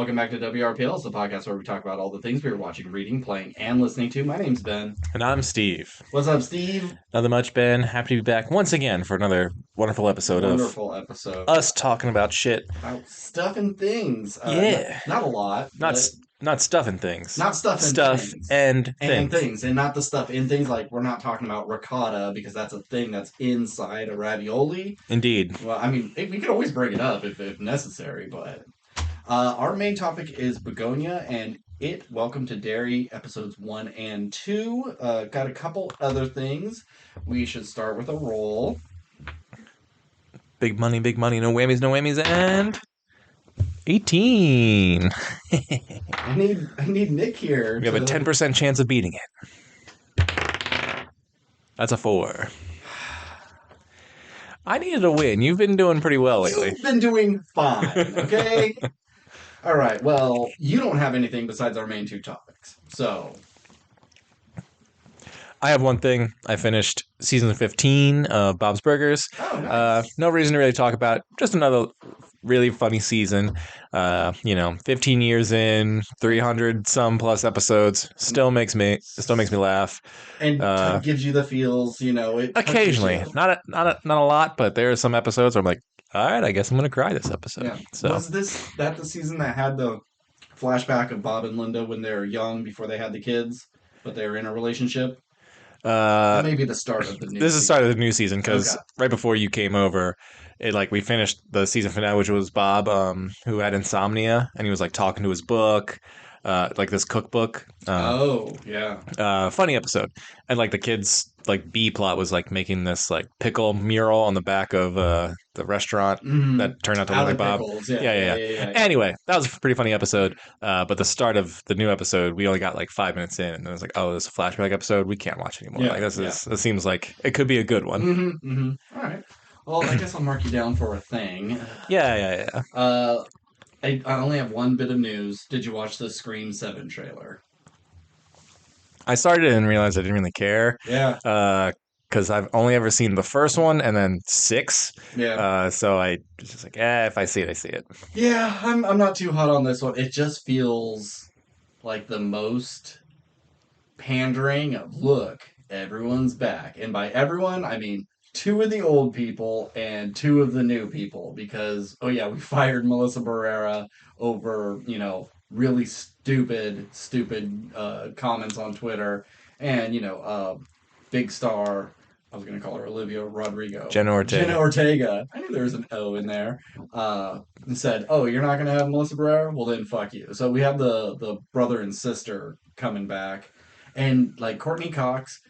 Welcome back to WRPL. It's the podcast where we talk about all the things we were watching, reading, playing, and listening to. My name's Ben. And I'm Steve. What's up, Steve? Nothing much, Ben. Happy to be back once again for another wonderful episode of Wonderful episode us talking about shit. about stuff and things. Yeah. Not a lot, Not but not stuff and things. not stuff and Stuff things. and And things. things, and not the stuff in things. Like, we're not talking about ricotta because that's a thing that's inside a ravioli. Indeed. Well, I mean, we could always bring it up if necessary, but our main topic is Bugonia and Welcome to Derry, episodes 1 and 2. Got a couple other things. We should start with a roll. Big money, no whammies, and 18. I need Nick here. We have a 10% chance of beating it. That's a 4. I needed a win. You've been doing pretty well lately. You've been doing fine, okay? All right, well, you don't have anything besides our main two topics. So, I have one thing. I finished season 15 of Bob's Burgers. oh, nice. No reason to really talk about it. Just another really funny season. 15 years in, 300 some plus episodes. Still makes me laugh. And gives you the feels, it Occasionally, touches you. not a lot, but there are some episodes where I'm like, all right, I guess I'm gonna cry this episode. Yeah. So Was that the season that had the flashback of Bob and Linda when they were young before they had the kids, but they were in a relationship? Maybe the start of the new this is the season. start of the new season because Okay. right before you came over, we finished the season finale, which was Bob, who had insomnia, and he was like talking to his book, like this cookbook. Oh, yeah. Funny episode, and like the kids, like B plot was like making this like pickle mural on the back of the restaurant Mhm. that turned out to look Out like of Bob. pickles. Yeah. Anyway, that was a pretty funny episode. But the start of the new episode, we only got like 5 minutes in, and then it was like, oh, this is a flashback episode. We can't watch anymore. Yeah, Like this seems like it could be a good one. All right. Well, I guess I'll mark you down for a thing. Yeah. I only have one bit of news. Did you watch the Scream 7 trailer? I started and realized I didn't really care. Yeah. Because I've only ever seen the first one and then 6. Yeah. So I was just like, if I see it, I see it. Yeah, I'm not too hot on this one. It just feels like the most pandering of, look, everyone's back. And by everyone, I mean 2 of the old people and 2 of the new people. Because, oh yeah, we fired Melissa Barrera over, really stupid comments on Twitter. And, big star, I was going to call her Olivia Rodrigo. Jenna Ortega. I knew there was an O in there. And said, "Oh, you're not going to have Melissa Barrera? Well, then fuck you." So we have the brother and sister coming back, and like Courtney Cox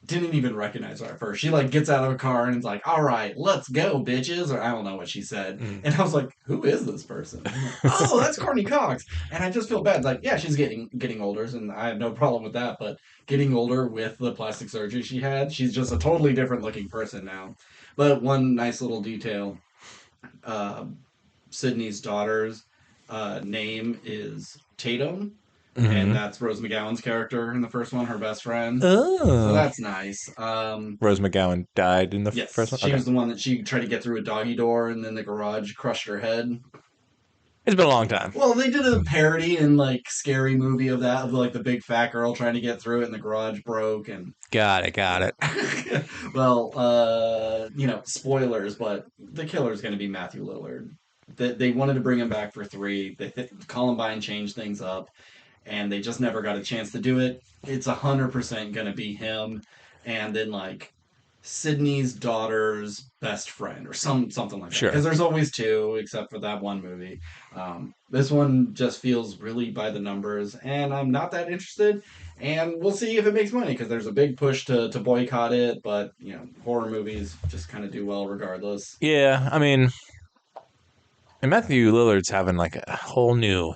didn't even recognize her at first. She like gets out of a car and is like, "All right, let's go, bitches," or I don't know what she said. And I was like, "Who is this person?" I'm like, oh, that's Courtney Cox. And I just feel bad. It's like, yeah, she's getting older, and I have no problem with that. But getting older with the plastic surgery she had, she's just a totally different looking person now. But one nice little detail. Sydney's daughter's name is Tatum, and that's Rose McGowan's character in the first one, her best friend. So Oh. that's nice. Rose McGowan died in the Yes, first one? she was the one that she tried to get through a doggy door, and then the garage crushed her head. It's been a long time. Well, they did a parody and like scary movie of that, of like the big fat girl trying to get through it, and the garage broke, and Got it. well, spoilers, but the killer's going to be Matthew Lillard. They wanted to bring him back for 3. Columbine changed things up, and they just never got a chance to do it. It's 100% going to be him, and then like Sydney's daughter's best friend or something like that. Sure. Because there's always 2, except for that one movie. This one just feels really by the numbers, and I'm not that interested. And we'll see if it makes money, because there's a big push to boycott it. But horror movies just kind of do well regardless. Yeah, I mean, and Matthew Lillard's having like a whole new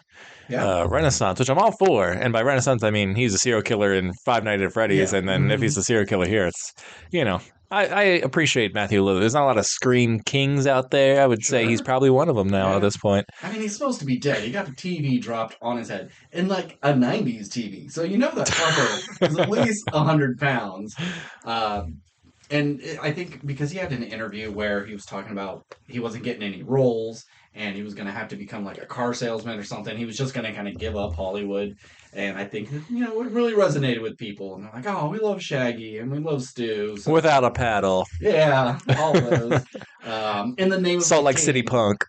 renaissance, which I'm all for. And by renaissance, I mean he's a serial killer in Five Nights at Freddy's, Yeah. and then if he's a serial killer here, it's I appreciate Matthew Lillard. There's not a lot of Scream Kings out there. I would say Sure. he's probably one of them now Yeah. at this point. I mean, he's supposed to be dead. He got the TV dropped on his head in like a 90s TV. So that fucker is at least 100 pounds. I think because he had an interview where he was talking about he wasn't getting any roles and he was going to have to become like a car salesman or something. He was just going to kind of give up Hollywood. And I think, it really resonated with people. And they're like, oh, we love Shaggy and we love Stu. So, Without a paddle. yeah, all those. In the name of Salt Lake City cocaine. Punk.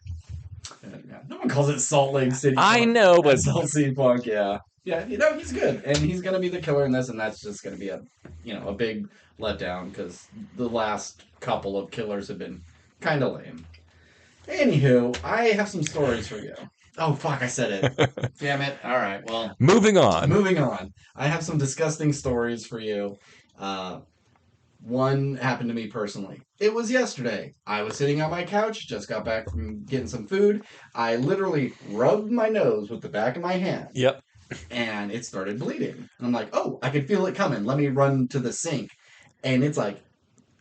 No one calls it Salt Lake City I Punk. know, but SLC Punk, yeah. Yeah, he's good. And he's going to be the killer in this. And that's just going to be a big letdown because the last couple of killers have been kind of lame. Anywho, I have some stories for you. Oh, fuck, I said it. Damn it. All right, well, moving on. moving on. I have some disgusting stories for you. Uh, One happened to me personally. It was yesterday. I was sitting on my couch, just got back from getting some food. I literally rubbed my nose with the back of my hand Yep. and it started bleeding. And I'm like, oh, I could feel it coming. Let me run to the sink. And it's like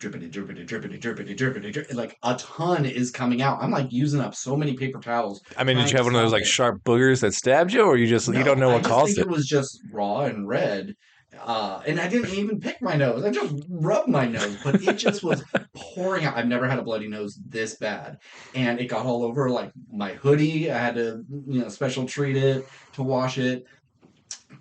drippity, drippity, drippity, drippity, drippity, drippity. Like a ton is coming out. I'm like using up so many paper towels I mean, did trying you to have one of those stop like it. sharp boogers that stabbed you, or you don't No, know I what just caused think it? it was just raw and red. And I didn't even pick my nose. I just rubbed my nose, but it just was pouring out. I've never had a bloody nose this bad. And it got all over like my hoodie. I had to, special treat it to wash it.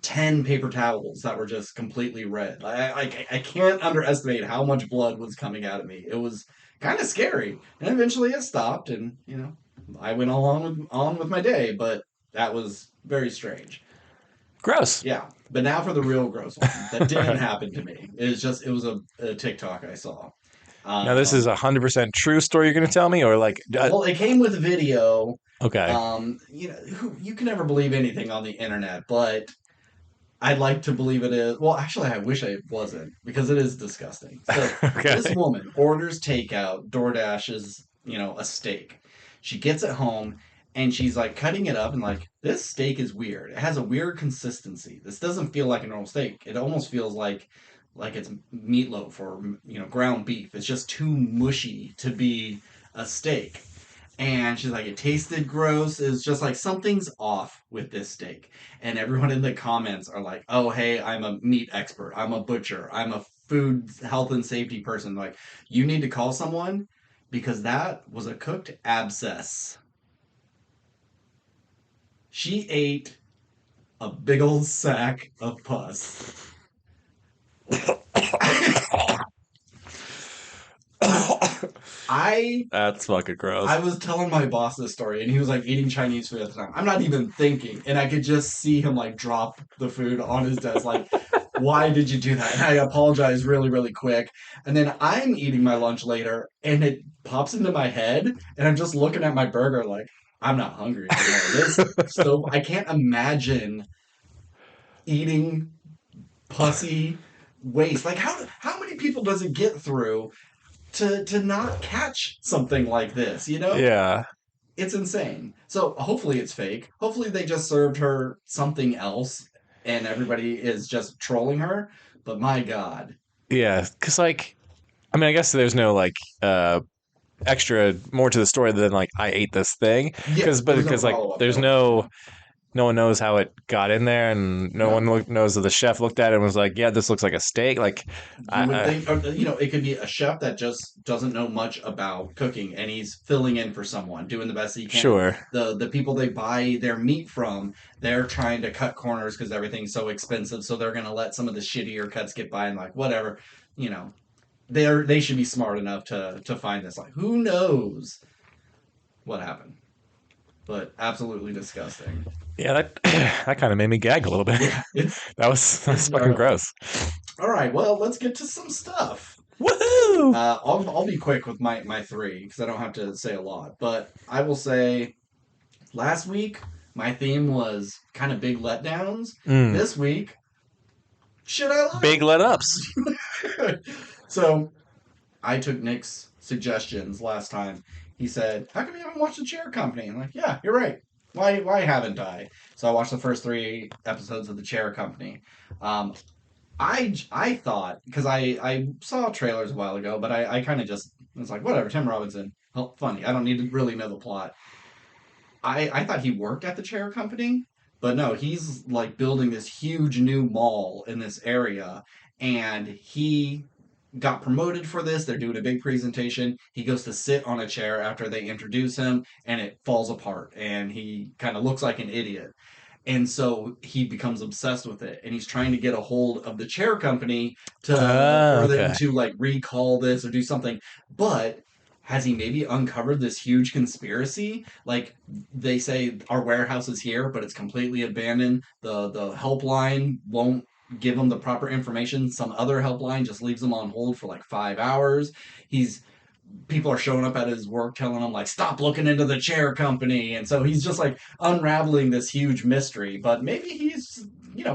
10 paper towels that were just completely red. I can't underestimate how much blood was coming out of me. It was kind of scary. And eventually it stopped and, I went on with my day, but that was very strange. Gross. Yeah. But now for the real gross one that didn't happen to me. It was a TikTok I saw. Now, this is Um, 100% true story you're going to tell me, or like, well, it came with a video. okay. You can never believe anything on the internet, but I'd like to believe it is. Well, actually, I wish I wasn't because it is disgusting. So this Okay. woman orders takeout, DoorDashes, a steak. She gets it home and she's like cutting it up and like this steak is weird. It has a weird consistency. This doesn't feel like a normal steak. It almost feels like it's meatloaf or ground beef. It's just too mushy to be a steak. And she's like, it tasted gross. It's just like something's off with this steak. And everyone in the comments are like, oh, hey, I'm a meat expert. I'm a butcher. I'm a food health and safety person. Like, you need to call someone because that was a cooked abscess. She ate a big old sack of pus. I That's fucking I gross. was telling my boss this story, and he was like eating Chinese food at the time. I'm not even thinking, and I could just see him like drop the food on his desk, like, "Why did you do that?" And I apologize really, really quick. And then I'm eating my lunch later, and it pops into my head, and I'm just looking at my burger like, I'm not hungry anymore. I can't imagine eating pussy waste. Like, how many people does it get through to not catch something like this? Yeah. It's insane. So hopefully it's fake. Hopefully they just served her something else and everybody is just trolling her. But my God. Yeah. Because, like, I mean, I guess there's no, like, extra more to the story than, like, I ate this thing. Yeah, there was no Like, follow up. there's No. no one knows how it got in there, and no one No. knows that the chef looked at it and was like, "Yeah, this looks like a steak." Like, You would I think, or, it could be a chef that just doesn't know much about cooking and he's filling in for someone, doing the best he can. sure, The people they buy their meat from, they're trying to cut corners because everything's so expensive. So they're going to let some of the shittier cuts get by and like, whatever, you know, they should be smart enough to find this. Like, who knows what happened? But absolutely disgusting. yeah, that that kind of made me gag a little bit. Yeah, it's That's it's fucking gnarly. gross. All right, well, let's get to some stuff. Woohoo! I'll be quick with my three because I don't have to say a lot. But I will say last week my theme was kind of big letdowns. Mm. This week, shit I Big let ups. like. So I took Nick's suggestions last time. He said, "How come you haven't watched the Chair Company?" I'm like, "Yeah, you're right. Why haven't I?" So I watched the first three episodes of the Chair Company. Um, I thought because I saw trailers a while ago, but I kind of just was like, whatever. Tim Robinson, oh, funny. I don't need to really know the plot. I thought he worked at the Chair Company, but no, he's like building this huge new mall in this area, and he got promoted for this. They're doing a big presentation. He goes to sit on a chair after they introduce him, and it falls apart, and he kind of looks like an idiot. And so he becomes obsessed with it, and he's trying to get a hold of the chair company to for them Okay. to like recall this or do something. But has he maybe uncovered this huge conspiracy? Like they say our warehouse is here, but it's completely abandoned. The helpline won't give him the proper information. Some other helpline just leaves him on hold for like 5 hours. He's People are showing up at his work telling him like stop looking into the chair company, and so he's just like unraveling this huge mystery. But maybe he's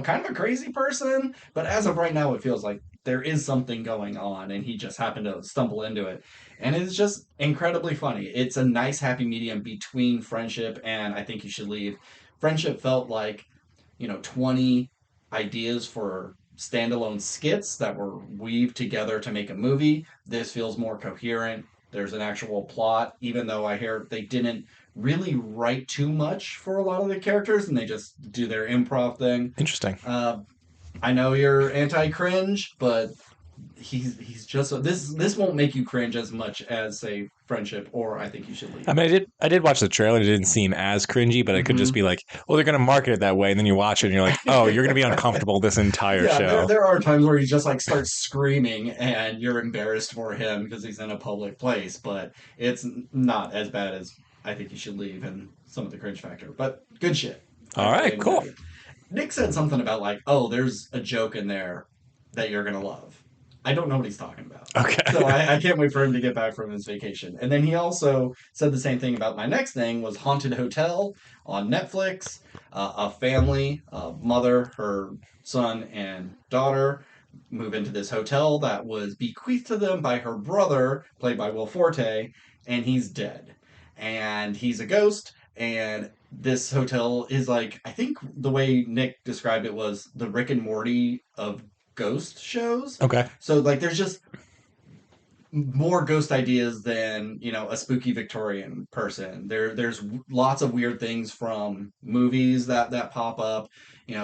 kind of a crazy person, but as of right now it feels like there is something going on, and he just happened to stumble into it, and it's just incredibly funny. It's a nice happy medium between Friendship and I Think You Should Leave. Friendship felt like 20 ideas for standalone skits that were weaved together to make a movie. This feels more coherent. There's an actual plot, even though I hear they didn't really write too much for a lot of the characters and they just do their improv thing. Interesting. Uh, I know you're anti cringe, but he's just this won't make you cringe as much as say Friendship or I Think You Should I Leave. mean, I did watch the trailer. It didn't seem as cringy, but it could just Mm-hmm. be like, well, they're going to market it that way, and then you watch it and you're like, oh, you're going to be uncomfortable this entire Yeah, there show. there are times where he just like starts screaming and you're embarrassed for him because he's in a public place, but it's not as bad as I Think You Should Leave and some of the cringe factor. But good shit. I All really right, cool. enjoyed it. Nick said something about like, oh, there's a joke in there that you're gonna love. I don't know what he's talking about. So Okay. I can't wait for him to get back from his vacation. And then he also said the same thing about my next thing was Haunted Hotel on Netflix. A family, a mother, her son, and daughter move into this hotel that was bequeathed to them by her brother, played by Will Forte, and he's dead. And he's a ghost, and this hotel is like, I think the way Nick described it was the Rick and Morty of ghost shows. Okay. So like there's just more ghost ideas than a spooky Victorian person. There's lots of weird things from movies that pop up.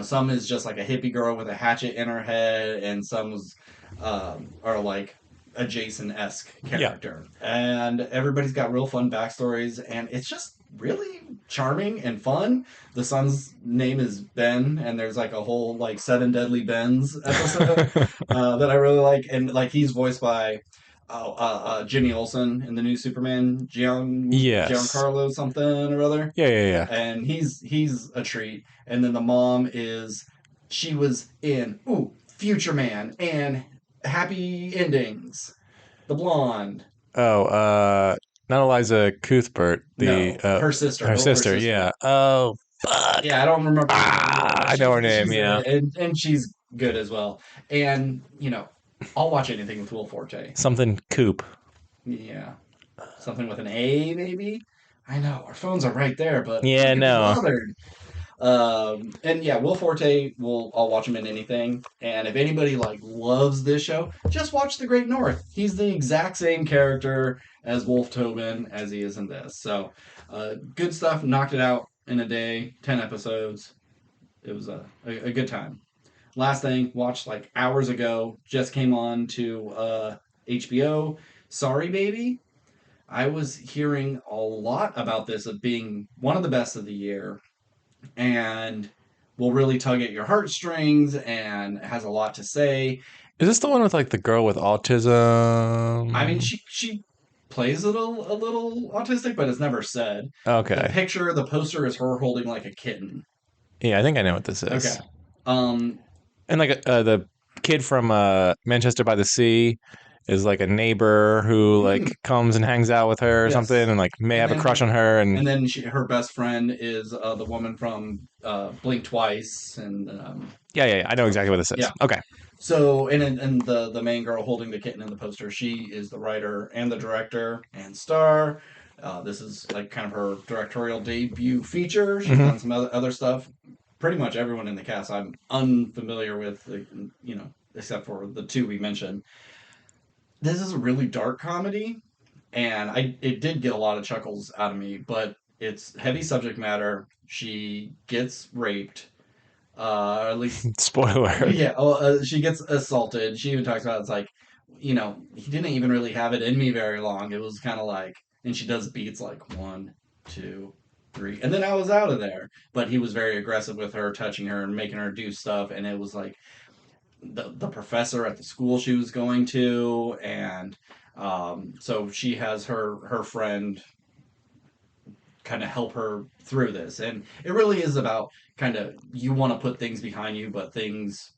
Some is just like a hippie girl with a hatchet in her head, and some are like a Jason esque Yeah. character. And everybody's got real fun backstories, and it's just really charming and fun. The son's name is Ben, and there's like a whole like Seven Deadly Bens episode that I really like, and like he's voiced by Jimmy Olsen in the new Superman, Yes. Giancarlo something or other, Yeah, yeah, yeah. and he's a treat. And then the mom she was in Future Man and Happy Endings, the blonde. Oh, not Eliza Cuthbert, the No, her sister, her the older sister. sister. Yeah. Oh, fuck. Yeah, I don't remember her name either, but I know her name. she's in Yeah. it, and she's good as well. And I'll watch anything with Will Forte. Something Coop. Yeah, something with an A, maybe. I know our phones are right there, but who Yeah. can be No. bothered? And yeah, Will Forte will. I'll watch him in anything. And if anybody like loves this show, just watch The Great North. He's the exact same character as Wolf Tobin as he is in this. So, good stuff. Knocked it out in a day. 10 episodes. It was a good time. Last thing, watched like hours ago. Just came on to HBO. Sorry, Baby. I was hearing a lot about this of being one of the best of the year and will really tug at your heartstrings and has a lot to say. Is this the one with like the girl with I mean, autism? she plays it a little autistic, but it's never said. Okay. The poster is her holding like a kitten. Yeah, I think I know what this is. Okay. Um, And like the kid from Manchester by the Sea is like a neighbor who like mm, comes and hangs out with her or something, yes. and like may And have a crush then on her. And her best friend is the woman from Blink Twice, and yeah, I know exactly what this is. yeah. Okay. So, and the main girl holding the kitten in the poster, she is the writer and the director and star. This is like kind of her directorial debut feature. She's Hmm. done some other stuff. Pretty much everyone in the cast I'm unfamiliar with, except for the two we mentioned. This is a really dark comedy, and it did get a lot of chuckles out of me, but it's heavy subject matter. She gets raped, at least Spoiler. yeah, she gets assaulted. She even talks about it's like he didn't even really have it in me very long. It was kind of like, and she does beats like one, two, three, and then I was out of there. But he was very aggressive with her, touching her and making her do stuff, and it was like the professor at the school she was going to, and so she has her friend kind of help her through this, and it really is about kind of you want to put things behind you, but things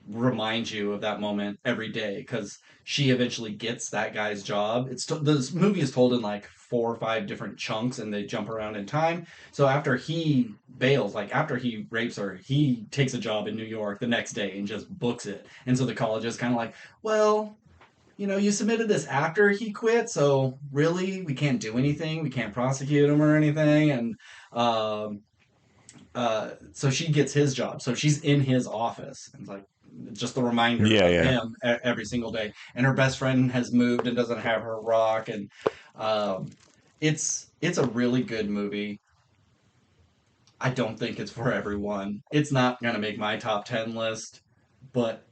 remind you of that moment every day because she eventually gets that guy's job. This movie is told in like 4 or 5 different chunks, and they jump around in time. So after he bails, like after he rapes her, he takes a job in New York the next day and just books it. And so the college is kind of like, well, you submitted this after he quit, so really we can't do anything. We can't prosecute him or anything. And um, so she gets his job. So she's in his office. And it's like just the reminder Yeah, of yeah. him every single day. And her best friend has moved and doesn't have her rock. And um, it's a really good movie. I don't think it's for everyone. It's not gonna make my top 10 list, but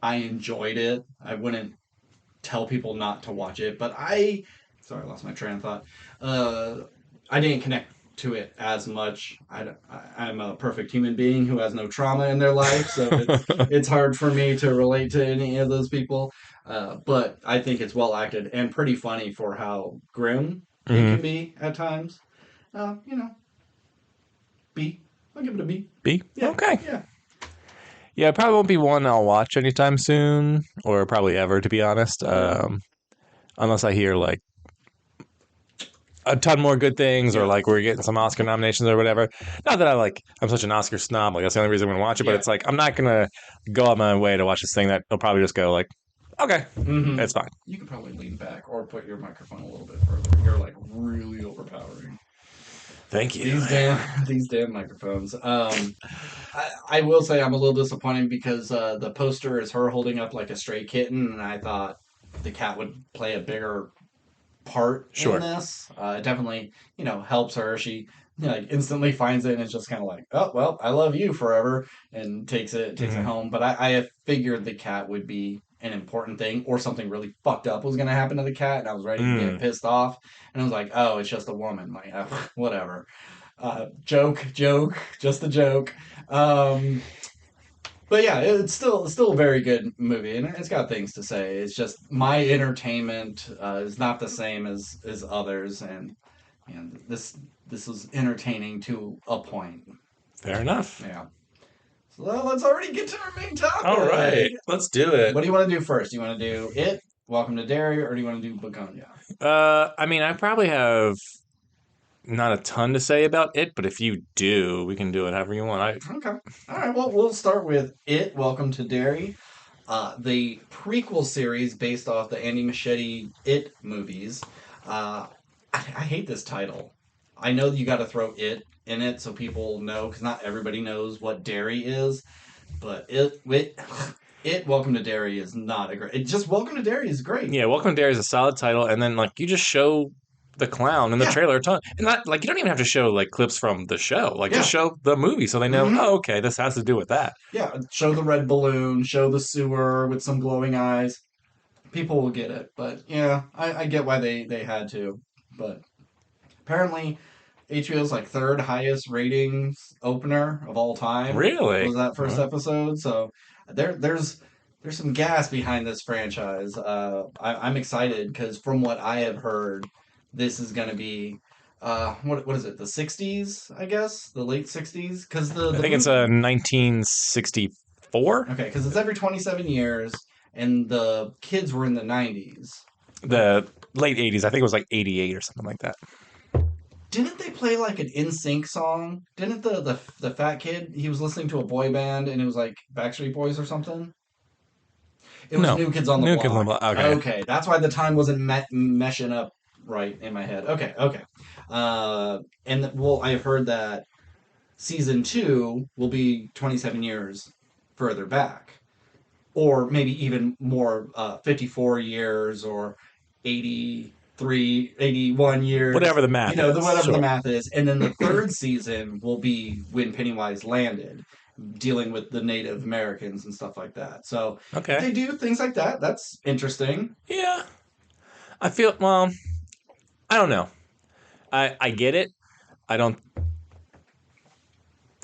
I enjoyed it. I wouldn't tell people not to watch it, but sorry, I lost my train of thought. Uh, I didn't connect to it as much. I'm a perfect human being who has no trauma in their life, so it's hard for me to relate to any of those people. But I think it's well acted and pretty funny for how grim it Hmm. can be at times. Uh, you know, B. I'll give it a B. B. Yeah, Okay. yeah. Yeah, it probably won't be one I'll watch anytime soon, or probably ever, to be honest. Yeah, Unless I hear like a ton more good things, or yeah, like we're getting some Oscar nominations or whatever. Not that I'm such an Oscar snob. Like that's the only reason I'm gonna watch it. But yeah. it's like I'm not gonna go out my way to watch this thing that will probably just go like, okay, Mm-hmm. it's fine. You could probably lean back or put your microphone a little bit further. You're like really overpowering. Thank you. These damn microphones. I will say I'm a little disappointed because the poster is her holding up like a stray kitten, and I thought the cat would play a bigger part in Sure. this. It definitely, helps her. She like instantly finds it and is just kind of like, oh well, I love you forever, and takes it Hmm. home. But I figured the cat would be an important thing, or something really fucked up was gonna happen to the cat, and I was ready to get Mm. pissed off. And I was like, oh, it's just a woman. Like, whatever. Joke, just a joke. Um, but yeah, it's still a very good movie, and it's got things to say. It's just my entertainment is not the same as others, and this was entertaining to a point. Fair enough. Yeah. So let's already get to our main All right, topic. let's do it. What do you want to do first? Do you want to do it? Welcome to Derry, or do you want to do Bugonia? I mean, I probably have not a ton to say about it, but if you do, we can do it however you want. Okay. All right. Well, we'll start with it. Welcome to Derry. The prequel series based off the Andy Machete It movies. I hate this title. I know you got to throw it in it so people know, because not everybody knows what Derry is. But it Welcome to Derry is not a great. It just Welcome to Derry is great. Yeah, Welcome to Derry is a solid title, and then like you just show the clown in the Yeah, trailer a ton, and not like you don't even have to show like clips from the show, like just yeah, show the movie so they know. hmm Oh, okay, this has to do with that. yeah. Show the red balloon. Show the sewer with some glowing eyes. People will get it. But yeah, I get why they had to. But apparently, HBO's like third highest ratings opener of all time Really? was that first Well, episode. So there's some gas behind this franchise. I'm excited because from what I have heard, this is going to be what is it? The '60s, I guess, the late '60s, because the I the think it's movie. 1964. Okay, because it's every 27 years, and the kids were in the '90s. But The late 80s. I think it was like 88 or something like that. didn't they play like an NSYNC song? Didn't the fat kid, he was listening to a boy band and it was like Backstreet Boys or something? It was No, New Kids on the New Kids on Block. the Block. Okay. Okay, that's why the time wasn't meshing up right in my head. Okay, okay. Well, I've heard that season two will be 27 years further back, or maybe even more, 54 years or 83, 81 years, Whatever the math the is. whatever the Sure. math is. And then the third season will be when Pennywise landed. dealing with the Native Americans and stuff like that. So if Okay. they do things like that, that's interesting. Yeah. I feel, well, I don't know. I get it. I don't,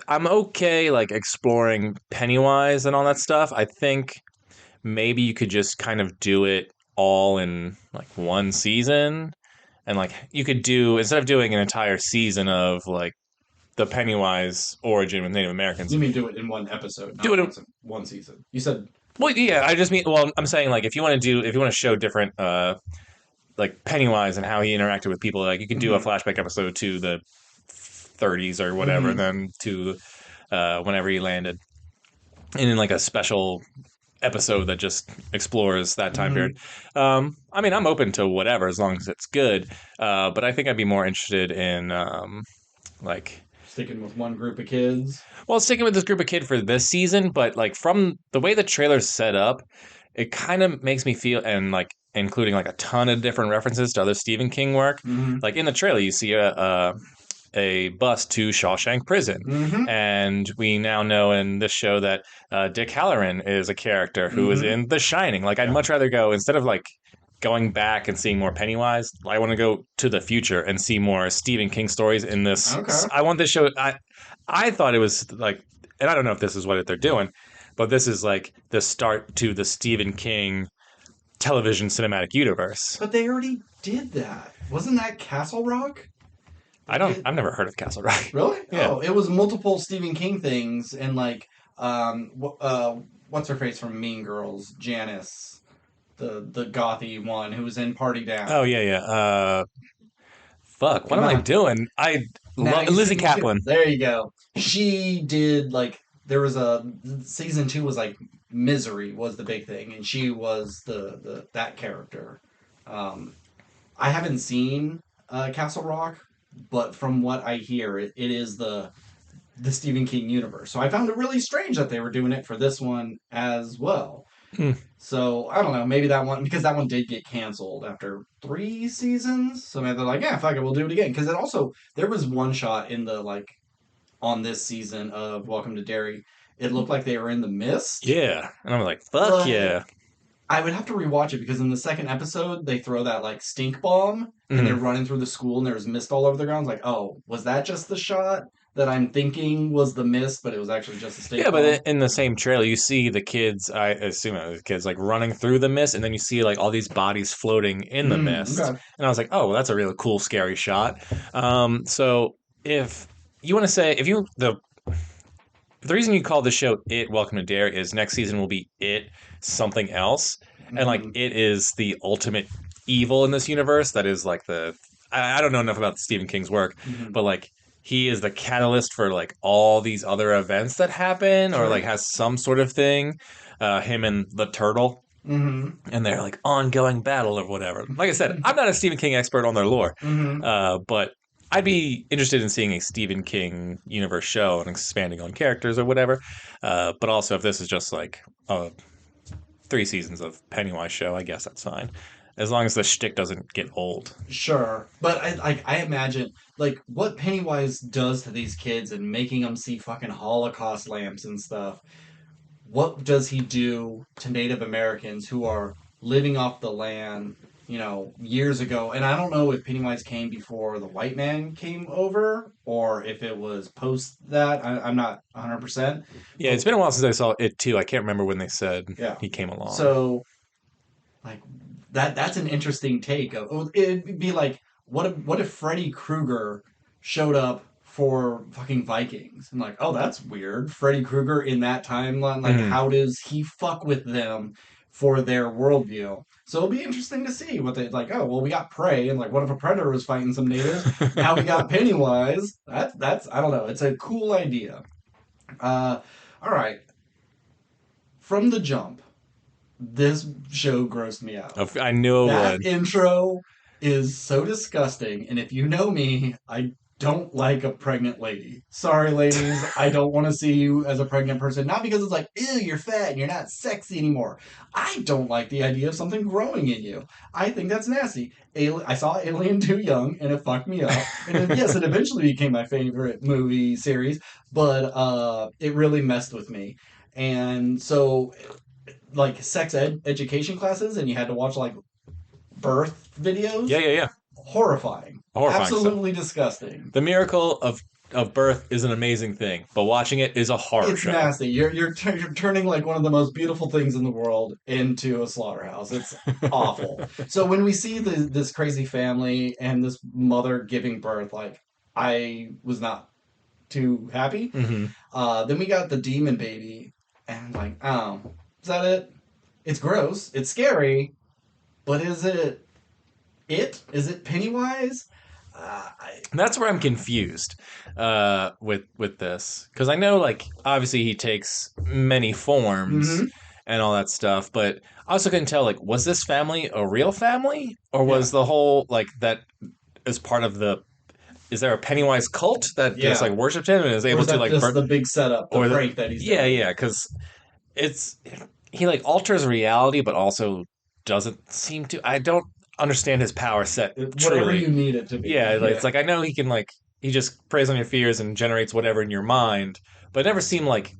I'm okay, like, exploring Pennywise and all that stuff. I think maybe you could just kind of do it all in, like, one season. And, like, you could do, instead of doing an entire season of, like, the Pennywise origin with Native Americans, You mean do it in one episode, do not it. one season? You said. Well, yeah, I just mean, well, I'm saying, like, if you want to show different, like Pennywise and how he interacted with people, like, you can do a Hmm. flashback episode to the 30s or whatever, and Hmm. then to whenever he landed, and in like a special episode that just explores that time period. Hmm. I mean, I'm open to whatever as long as it's good, but I think I'd be more interested in like Sticking with one group of kids. well, sticking with this group of kid for this season, but like from the way the trailer's set up, it kind of makes me feel, and like including like a ton of different references to other Stephen King work. Hmm. Like in the trailer, you see a bus to Shawshank Prison, Hmm. and we now know in this show that Dick Halloran is a character who is Hmm. in The Shining. Like I'd Yeah. much rather go instead of like going back and seeing more Pennywise. I want to go to the future and see more Stephen King stories in this. Okay. I want this show. I thought it was like, and I don't know if this is what they're doing, but this is like the start to the Stephen King television cinematic universe. But they already did that. Wasn't that Castle Rock? They did. I've never heard of Castle Rock. Really? Yeah. Oh, it was multiple Stephen King things, and like, what's her face from Mean Girls? Janice, the gothy one who was in Party Oh Down. yeah, yeah. Fuck. What Come am I on, doing? now you Lizzie said you could. Kaplan. There you go. She did like there was a season two was like Misery was the big thing, and she was the that character. Um, I haven't seen Castle Rock, but from what I hear, it is the Stephen King universe. So I found it really strange that they were doing it for this one as well. Hmm. So I don't know, maybe that one because that one did get canceled after 3 seasons. So maybe they're like, yeah, fuck it, we'll do it again. Because it also there was one shot in the like on this season of Welcome to Derry. It looked like they were in the mist, Yeah, and I'm like, fuck but yeah. I would have to rewatch it because in the second episode they throw that like stink bomb and they're Mhm. running through the school and there's mist all over the ground. It's like, oh, was that just the shot that I'm thinking was the mist, but it was actually just a stink Yeah, but bomb? in the same trailer, you see the kids. I assume it was kids like running through the mist, and then you see like all these bodies floating in the mist. Okay. And I was like, oh, well, that's a really cool, scary shot. So if you want to say, if you the reason you call the show "It Welcome to Dare" is next season will be "It Something Else," and like Hmm. it is the ultimate evil in this universe. That is like I don't know enough about Stephen King's work, Hmm. but like he is the catalyst for like all these other events that happen, or like Sure. has some sort of thing. Him and the turtle. Hmm. And their like ongoing battle or whatever. Like I said, I'm not a Stephen King expert on their lore, Hmm. but I'd be interested in seeing a Stephen King universe show and expanding on characters or whatever. But also, if this is just like 3 seasons of Pennywise show, I guess that's fine, as long as the shtick doesn't get old. Sure, but I imagine like what Pennywise does to these kids and making them see fucking Holocaust lamps and stuff. What does he do to Native Americans who are living off the land, years ago? And I don't know if Pennywise came before the white man came over or if it was post that. I'm not 100%. Yeah, But it's been a while since I saw it too. I can't remember when they said yeah. he came along. So like that's an interesting take of it'd be like what if Freddy Krueger showed up for fucking Vikings and like, oh, that's weird. Freddy Krueger in that timeline, like Mm-hmm. how does he fuck with them for their worldview? So it'll be interesting to see what they like, oh well, we got Prey and like what if a predator was fighting some natives? Now we got Pennywise. That's I don't know, it's a cool idea. uh all right, from the jump this show grossed me out. I knew it That would. intro is so disgusting, and if you know me, I don't like a pregnant lady. Sorry, ladies. I don't want to see you as a pregnant person. Not because it's like, ew, you're fat and you're not sexy anymore. I don't like the idea of something growing in you. I think that's nasty. I saw Alien Too Young and it fucked me up. And then, yes, it eventually became my favorite movie series, but it really messed with me. And so, like, education classes, and you had to watch, like, birth Yeah, videos. yeah, yeah. Horrifying. Horrifying stuff. Absolutely disgusting. The miracle of birth is an amazing thing, but watching it is a horror It's show. nasty. You're turning like one of the most beautiful things in the world into a slaughterhouse. It's awful. So when we see this crazy family and this mother giving birth, like I was not too happy. Hmm. Then we got the demon baby, and like, oh, is that it? It's gross. It's scary, but is it? Is it Pennywise? I. That's where I'm confused with this, because I know, like, obviously he takes many forms Mm-hmm. and all that stuff, but I also couldn't tell, like, was this family a real family, or Yeah. was the whole, like, that is part of the, is there a Pennywise cult that just like Yeah. worshipped him and is Or able is to that like just birth, the big setup, the or the, prank that he's yeah, doing? yeah, because it's, he like alters reality, but also doesn't seem to. I don't understand his power set Whatever truly. you need it to be. Yeah, like, it's Yeah. like I know he can, like, he just preys on your fears and generates whatever in your mind, but it never seemed like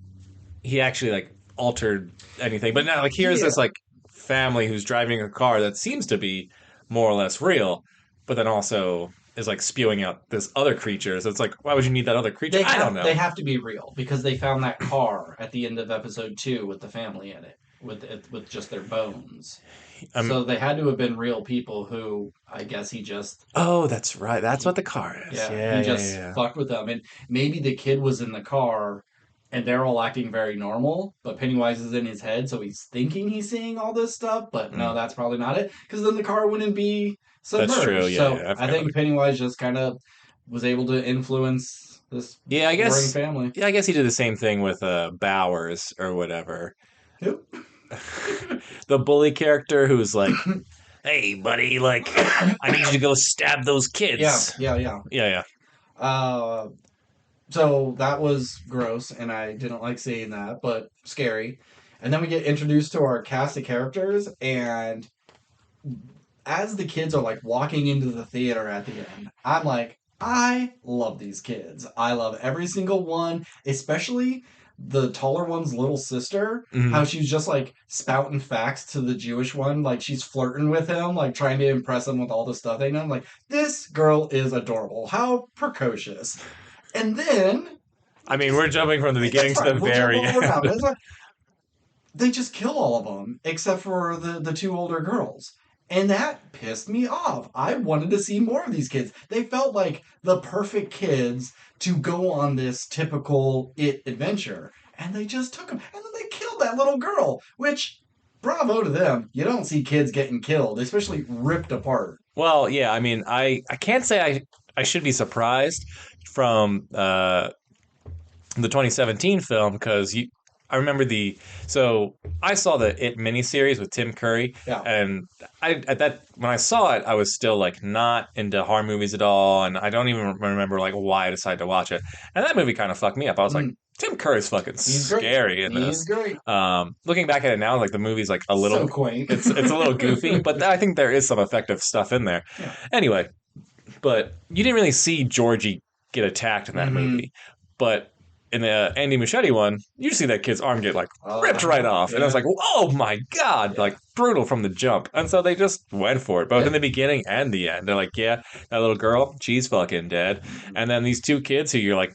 he actually like altered anything. But now, like, here's this Yeah. like family who's driving a car that seems to be more or less real, but then also is like spewing out this other creature. So it's like, why would you need that other creature? I don't They know. have to be real because they found that car at the end of episode 2 with the family in it with just their bones. Um. So they had to have been real people who I guess Oh, that's right. That's what he the car is. yeah, Yeah, he yeah, just yeah. fucked with them. And maybe the kid was in the car and they're all acting very normal, but Pennywise is in his head, so he's thinking he's seeing all this stuff, but no, Mm, that's probably not it, because then the car wouldn't be that's true. submerged. Yeah, So yeah. I I forgot about think it. Pennywise just kind of was able to influence this Yeah, I warring guess. family. Yeah, I guess he did the same thing with Bowers or whatever. Who? The bully character who's like, "Hey, buddy, like, I need you to go stab those Yeah, kids." yeah, yeah. Yeah, yeah. Uh, so that was gross, and I didn't like seeing that, but scary. And then we get introduced to our cast of characters, and as the kids are like walking into the theater at the end, I'm like, I love these kids. I love every single one, especially the taller one's little sister. How Hmm. she's just like spouting facts to the Jewish one, like she's flirting with him, like trying to impress him with all the stuff they know. I'm like, this girl is adorable. How precocious. And then I they mean, just, we're jumping from the that's beginning to fine. the We'll jump very all around. end. It's like, they just kill all of them except for the two older girls. And that pissed me off. I wanted to see more of these kids. They felt like the perfect kids to go on this typical it adventure. And they just took them. And then they killed that little girl, which, bravo to them. You don't see kids getting killed, especially ripped apart. Well, yeah, I mean, I can't say I should be surprised from the 2017 film, because you, I remember the, so I saw the It miniseries with Tim Curry, Yeah. and I, at that, when I saw it, I was still like not into horror movies at all, and I don't even remember like why I decided to watch it. And that movie kind of fucked me up. I was like, Mm, Tim Curry's fucking he's great. scary in He's this. great. Looking back at it now, like, the movie's like a So little, quaint. it's a little goofy, but I think there is some effective stuff in there. Yeah. Anyway, but you didn't really see Georgie get attacked in that Mm-hmm. movie. But in the Andy Muschietti one, you see that kid's arm get like ripped right Uh-huh. off, and I was Yeah. like, "Oh my god!" Yeah. Like, brutal from the jump. And so they just went for it, both in Yeah. the beginning and the end. They're like, "Yeah, that little girl, she's fucking dead." And then these two kids who you're like,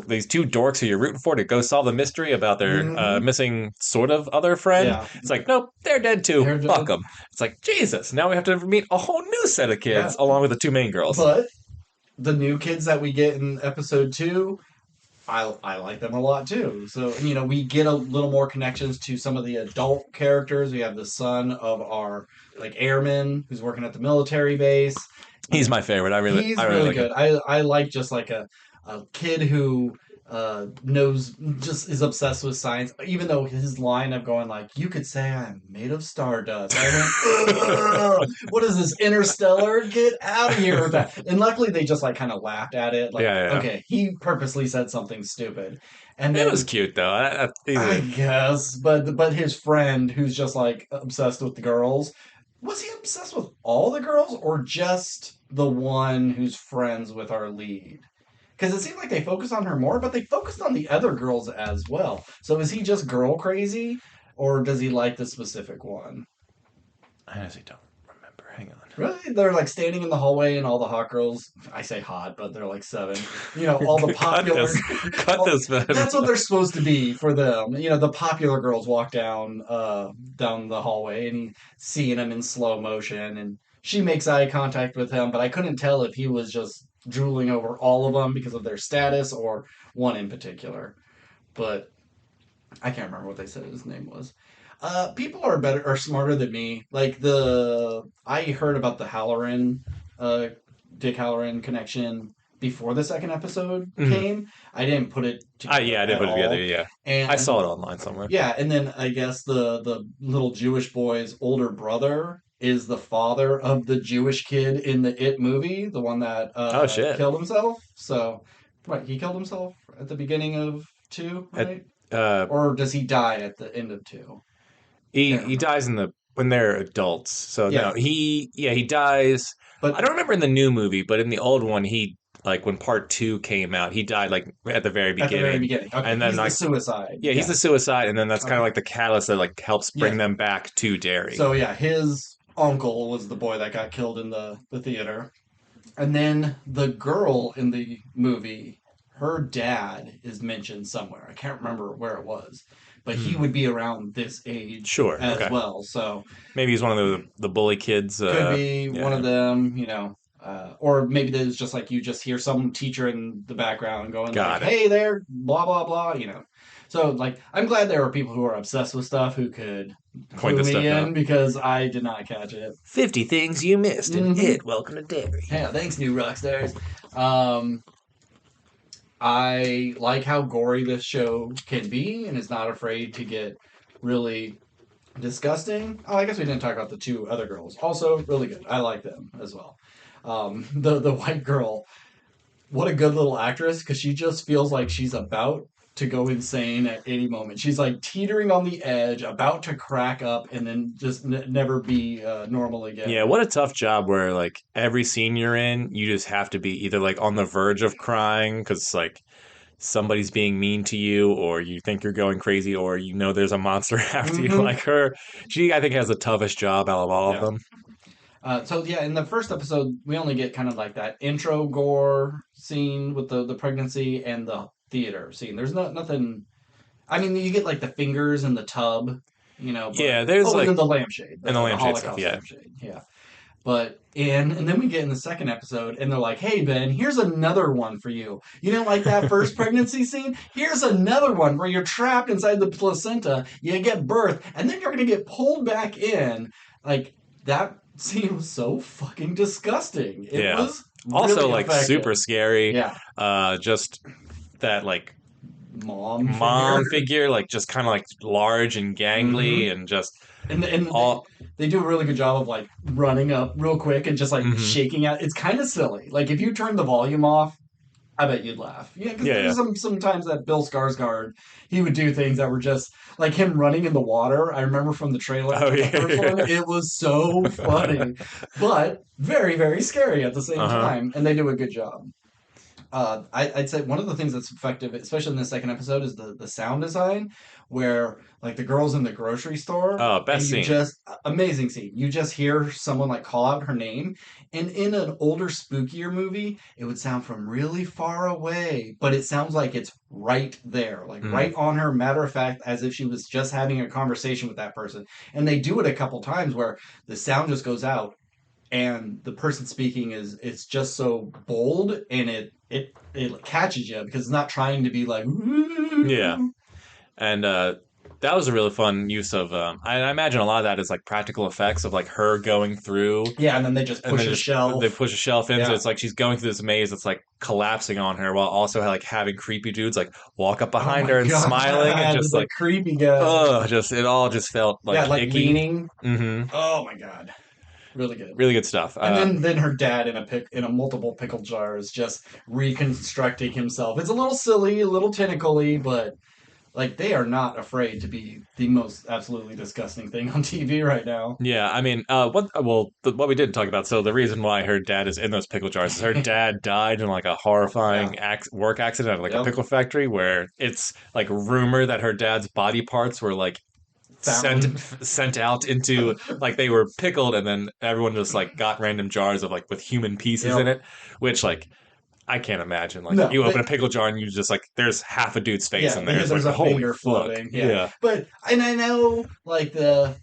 these two dorks who you're rooting for to go solve the mystery about their Mm-hmm. missing sort of other friend. Yeah. It's like, nope, they're dead too. They're Fuck dead. them. It's like, Jesus. Now we have to meet a whole new set of Yeah. kids along with the two main girls. But the new kids that we get in episode 2, I like them a lot too. So, we get a little more connections to some of the adult characters. We have the son of our like airman who's working at the military base. He's my favorite. He's I really really like him. good. I like just like a kid who knows, just is obsessed with science, even though his line of going like, you could say I'm made of stardust. I went, ugh, what is this, Interstellar? Get out of here with that. And luckily they just like kind of laughed at it, like, Yeah, yeah. okay, he purposely said something stupid. And It was then cute though. I Easily. guess, but his friend who's just like obsessed with the girls, was he obsessed with all the girls or just the one who's friends with our lead? Because it seemed like they focused on her more, but they focused on the other girls as well. So is he just girl crazy, or does he like the specific one? I honestly don't remember. Hang on. Really? They're like standing in the hallway, and all the hot girls. I say hot, but they're like seven. All the Cut popular. this. Cut all, this, man. that's what they're supposed to be for them. The popular girls walk down the hallway, and he's seeing them in slow motion, and she makes eye contact with him, but I couldn't tell if he was just drooling over all of them because of their status or one in particular. But I can't remember what they said his name was. People are smarter than me. Like I heard about the Halloran, uh, Dick Halloran connection before the second episode Mhm. came. I didn't put it together Yeah, I did at put it together. all, Yeah, I saw and it online somewhere. yeah, and then I guess the little Jewish boy's older brother is the father of the Jewish kid in the It movie, the one that Oh shit! killed himself. So, right, he killed himself at the beginning of two, At, right? uh, Or does he die at the end of two? he Can't he remember. dies when they're adults. So no, Yeah, he dies. I but don't remember in the new movie, but in the old one, he like when part two came out, he died like at the very at the very beginning, beginning. Okay, and then he's the like suicide. yeah, he's Yeah. the suicide, and then that's kind of Okay. like the catalyst that like helps bring Yeah. them back to Derry. So yeah, his uncle was the boy that got killed in the theater. And then the girl in the movie, her dad is mentioned somewhere. I can't remember where it was, but he Hmm. would be around this age Sure. as Okay. well. So Maybe he's one of the bully kids. could be one Yeah. of them, or maybe there's just like you just hear some teacher in the background going like, Got it. "Hey there, blah blah blah." So like, I'm glad there are people who are obsessed with stuff who could Point clue this me stuff in out. because I did not catch it. 50 things you missed in Hmm. It. Welcome to Derry. Yeah, thanks, new rock stars. Um, I like how gory this show can be and is not afraid to get really disgusting. Oh, I guess we didn't talk about the two other girls. Also, really good. I like them as well. The white girl, what a good little actress because she just feels like she's about to go insane at any moment. She's like teetering on the edge, about to crack up, and then just never be normal Yeah, again. what a tough job where like every scene you're in, you just have to be either like on the verge of crying because like somebody's being mean to you, or you think you're going crazy, or you know there's a monster after you. Hmm. Like her, she I think has the toughest job out of all of Yeah. them. So yeah, in the first episode, we only get kind of like that intro gore scene with the pregnancy and the theater scene. There's nothing. I mean, you get like the fingers in the tub, but Yeah, there's oh, and like then the lampshade, and the the lampshade stuff. Holocaust Yeah, lampshade. Yeah, but and then we get in the second episode, and they're like, "Hey Ben, here's another one for you. You didn't like that first pregnancy scene? Here's another one where you're trapped inside the placenta. You get birth, and then you're gonna get pulled back in. Like that scene was so fucking disgusting. It yeah. was Also really like super effective. scary. Yeah, Just that like mom figure. mom figure, like just kind of like large and Hmm. gangly, and just And all. they do a really good job of like running up real quick and just like Mhm. shaking out. It's kind of silly. Like if you turn the volume off, I bet you'd laugh. Yeah, because Yeah, there's yeah. sometimes that Bill Skarsgård he would do things that were just like him running in the water. I remember from the trailer Oh from the first one, yeah. it was so funny, but very very scary at the same Uh huh. time, and they do a good job. I'd say one of the things that's effective, especially in the second episode, is the sound design, where like the girls in the grocery store, Oh, and best scene. amazing scene. You just hear someone like call out her name, and in an older, spookier movie, it would sound from really far away, but it sounds like it's right there, like Mm. right on her, matter of fact, as if she was just having a conversation with that person. And they do it a couple times where the sound just goes out and the person speaking is it's just so bold and it catches you because it's not trying to be like Yeah. And that was a really fun use of. I imagine a lot of that is like practical effects of like her going through, Yeah, and then they just and push then a just they shelf. push a shelf in, so Yeah. it's like she's going through this maze that's like collapsing on her, while also like having creepy dudes like walk up Oh behind my her and god, smiling, and just the like, creepy guy. oh, just it all just felt Yeah, like like icky. leaning. Mm-hmm. Oh my god, really good. Really good stuff. And then her dad in a multiple pickle jars just reconstructing himself. It's a little silly, a little tentacly, but like they are not afraid to be the most absolutely disgusting thing on TV right now. Yeah, I mean, what we didn't talk about. So the reason why her dad is in those pickle jars is her dad died in like a Yeah. horrifying work accident at like a Yep. pickle factory, where it's like rumor that her dad's body parts were like sent Found. sent out into, like, they were pickled, and then everyone just like got random jars of like with human pieces in Yep. it, which like I can't imagine. Like No, you open they, a pickle jar and you just like there's half a dude's face yeah, in there. It's like there's a holy finger fuck, floating. Yeah, yeah, but and I know like the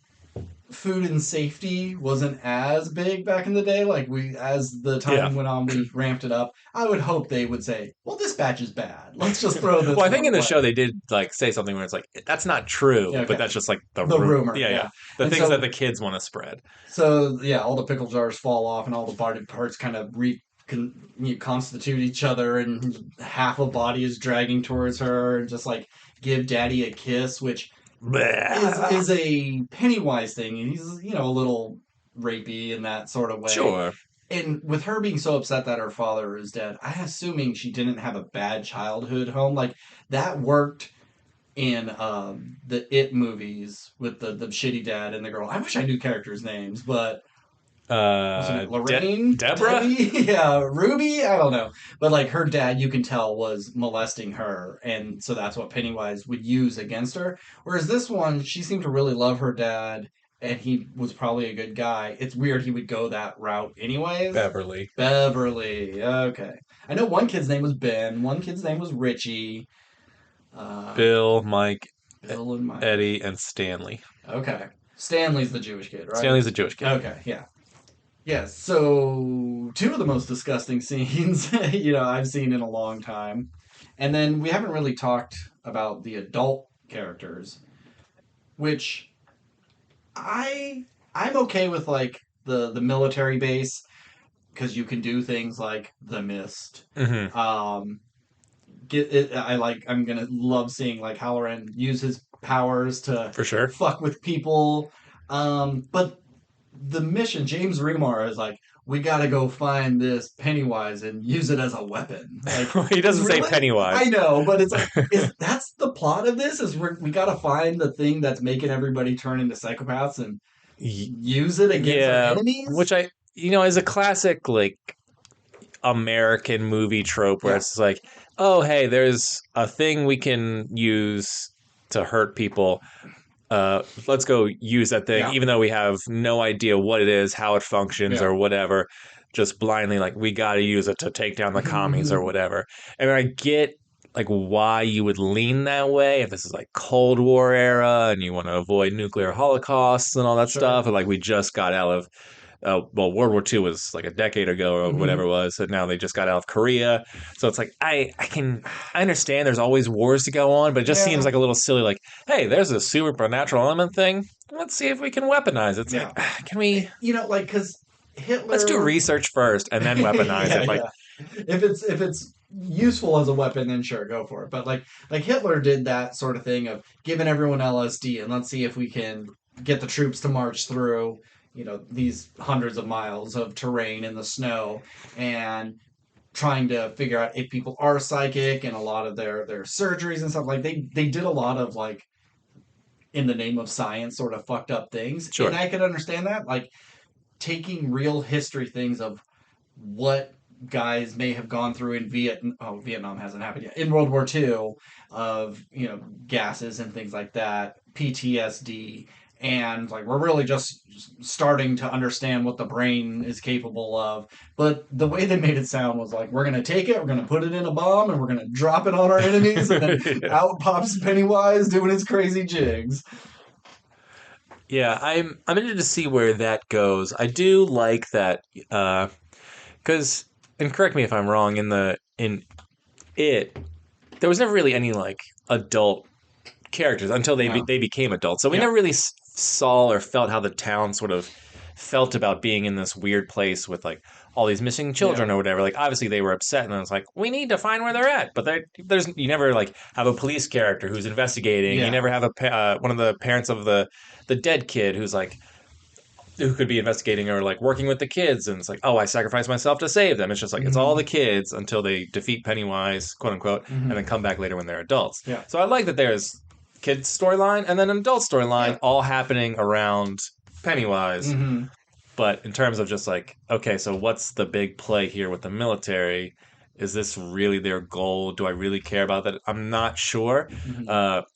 food and safety wasn't as big back in the day. Like we, as the yeah. time went on, we ramped it up. I would hope they would say, "Well, this batch is bad. Let's just throw Well, this I think one in the away." show they did like say something where it's like that's not Yeah, true, but okay. that's just like the The room. rumor, Yeah, yeah, yeah. the And things that so, the kids want to spread. yeah, all the pickle jars fall off, and all the body parts kind of constitute each other, and half a body is dragging towards her, and just like give Daddy a kiss, which Blah. is a Pennywise thing. And he's a little rapey in that sort of way. Sure. And with her being so upset that her father is dead, I'm assuming she didn't have a bad childhood home. Like that worked in the It movies with the shitty dad and the girl. I wish I knew characters' names, but what's her name? Lorraine, Deborah. Debbie, yeah, Ruby. I don't know, but like her dad, you can tell was molesting her, and so that's what Pennywise would use against her. Whereas this one, she seemed to really love her dad, and he was probably a good guy. It's weird he would go that route, anyways. Beverly, Beverly. Okay, I know one kid's name was Ben. One kid's name was Richie. Uh, Bill, Mike, Bill and Mike. Eddie, and Stanley. Okay, Stanley's the Jewish kid, right? Stanley's a Jewish kid. Okay, yeah. Yeah, so two of the most disgusting scenes, I've seen in a long time. And then we haven't really talked about the adult characters, which I I'm okay with like the military base because you can do things like the mist. Mm-hmm. Um get it I'm gonna love seeing like Halloran use his powers to For sure. fuck with people. But the mission, James Remar is like, we gotta go find this Pennywise and use it as a weapon. Like, He doesn't say really? I Pennywise. know, but it's like, is that's the plot of this? Is we gotta find the thing that's making everybody turn into psychopaths and use it against our Yeah, enemies? which I, is a classic like American movie trope where Yeah. it's like, oh, hey, there's a thing we can use to hurt people. Let's go use that thing, Yeah. even though we have no idea what it is, how it functions, Yeah. or whatever. Just blindly, like, we got to use it to take down the commies or whatever. And I get like why you would lean that way if this is like Cold War era and you want to avoid nuclear holocausts and all that stuff. Sure. And like we just got out of World War II was like a decade ago or whatever Hmm. it was. And now they just got out of Korea. So it's like, I understand there's always wars to go on, but it just seems Yeah. like a little silly. Like, hey, there's a supernatural element thing. Let's see if we can weaponize it. It's like, Yeah. can we, Like, because let's do Hitler. research first and then weaponize Yeah, it. Like, yeah. If it's useful as a weapon, then sure, go for it. But like Hitler did that sort of thing of giving everyone LSD and let's see if we can get the troops to march through these hundreds of miles of terrain in the snow and trying to figure out if people are psychic and a lot of their surgeries and stuff like they did a lot of like in the name of science sort of fucked up things and sure. I could understand that like taking real history things of what guys may have gone through in Vietnam. Oh, Vietnam hasn't happened yet. In World War II, of gases and things like that, PTSD, and like we're really just starting to understand what the brain is capable of. But the way they made it sound was like we're gonna take it, we're gonna put it in a bomb, and we're gonna drop it on our enemies, and then Yeah. out pops Pennywise doing his crazy jigs. Yeah, I'm interested to see where that goes. I do like that because, and correct me if I'm wrong, in it there was never really any like adult characters until Yeah. they became adults. So we Yeah. never really saw or felt how the town sort of felt about being in this weird place with like all these missing Yeah. children or whatever. Like obviously they were upset, and I was like, we need to find where they're at. But there's you never like have a police character who's investigating. You Yeah. never have one of the parents of the dead kid who's like who could be investigating or like working with the kids, and it's like, oh, I sacrificed myself to save them. It's just like it's all the Hmm. kids until they defeat Pennywise, quote unquote, and then Hmm. come back later when they're adults. Yeah. So I like that there's kids storyline and then an adult storyline Yeah. all happening around Pennywise. Hmm. But in terms of just like, okay, so what's the big play here with the military? Is this really their goal? Do I really care about that? I'm not sure. Hmm.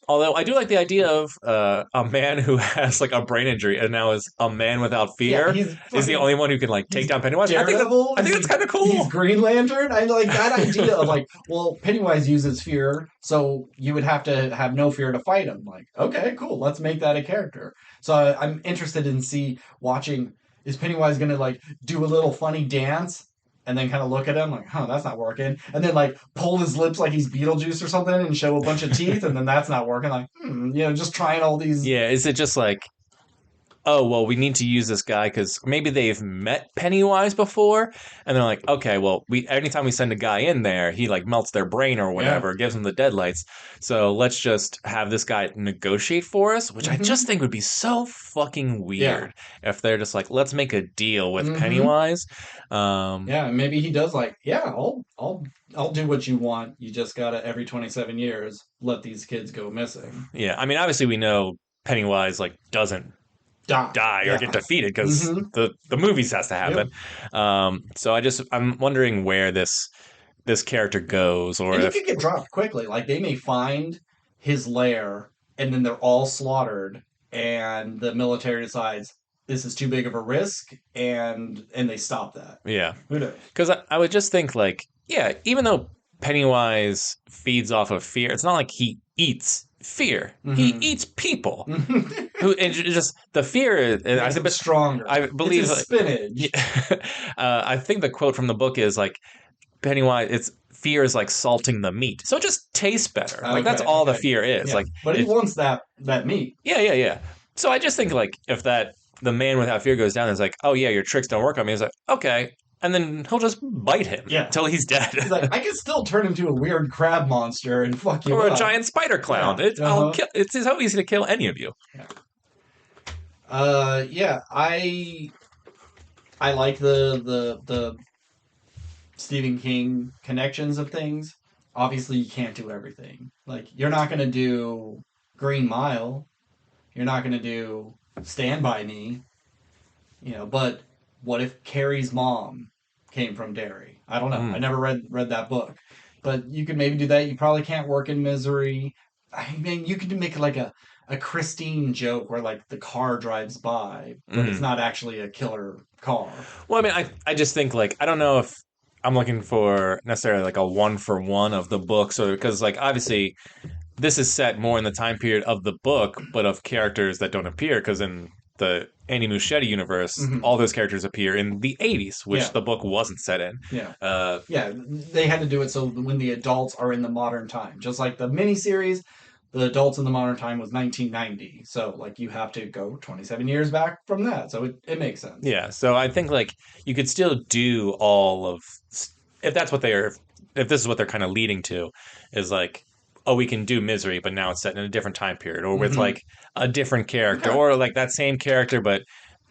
Although I do like the idea of a man who has like a brain injury and now is a man without Yeah. fear is the only one who can like take He's down Pennywise. Daredevil. I think that's kind of He's cool. Green Lantern. I like that idea of like, well, Pennywise uses fear, so you would have to have no fear to fight him. Like, okay, cool, let's make that a character. So I'm interested in watching. Is Pennywise gonna like do a little funny dance? And then kind of look at him like, huh, that's not working. And then like pull his lips like he's Beetlejuice or something and show a bunch of teeth, and then that's not working. Like, just trying all these. Yeah, is it just like, oh, well, we need to use this guy because maybe they've met Pennywise before, and they're like, okay, well, we anytime we send a guy in there, he like melts their brain or Yeah. whatever, gives them the deadlights. So let's just have this guy negotiate for us, which I Hmm. just think would be so fucking Yeah. weird if they're just like, let's make a deal with Hmm. Pennywise. Um, Yeah, and maybe he does like, yeah, I'll do what you want. You just gotta every 27 years let these kids go missing. yeah, I mean, obviously we know Pennywise like doesn't Die. die or get Yeah. defeated because Hmm. the movies has to Yep. happen. So I'm wondering where this character Yeah. goes, or And he if could get dropped quickly. Like they may find his lair and then they're all slaughtered and the military decides this is too big of a risk and they stop that. yeah, Who knows? because I would just think like yeah, even though Pennywise feeds off of fear, it's not like he eats fear. He Hmm. eats people who and just the fear. And Makes him stronger. I It's believe his like, spinach. yeah, I think the quote from the book is like Pennywise. It's fear is like salting the meat, so it just tastes better. Like that's Okay, all the okay. fear is. Yeah. Like But he it, wants that meat. yeah. So I just think like if that the man without fear goes down, it's like, oh yeah, your tricks don't work on me. It's like okay, and then he'll just bite him Yeah. until he's dead, He's like, I can still turn into a weird crab monster and fuck you or a up. giant spider clown. Yeah. It's I'll Uh-huh. kill. It's so easy to kill any of you. Yeah. Yeah, I like the Stephen King connections of things. Obviously, you can't do everything. Like, you're not going to do Green Mile. You're not going to do Stand By Me. But what if Carrie's mom came from Derry? I don't know. I Mm. never read that book. But you could maybe do that. You probably can't work in Misery. I mean, you could make like a Christine joke where like the car drives by, but it's Mm. not actually a killer car. Well, I mean, I just think like I don't know if I'm looking for necessarily like a one for one of the books, or because like obviously this is set more in the time period of the book, but of characters that don't appear. Because in the Andy Muschietti universe, Hmm. all those characters appear in the '80s, which Yeah, the book wasn't set in. yeah, Uh, yeah. They had to do it so when the adults are in the modern time, just like the miniseries. The adults in the modern time was 1990, so like you have to go 27 years back from that. So it makes sense. yeah, so I think like you could still do all of if that's what they're if this is what they're kind of leading to is like oh we can do Misery but now it's set in a different time period or with Hmm. like a different character Okay. or like that same character but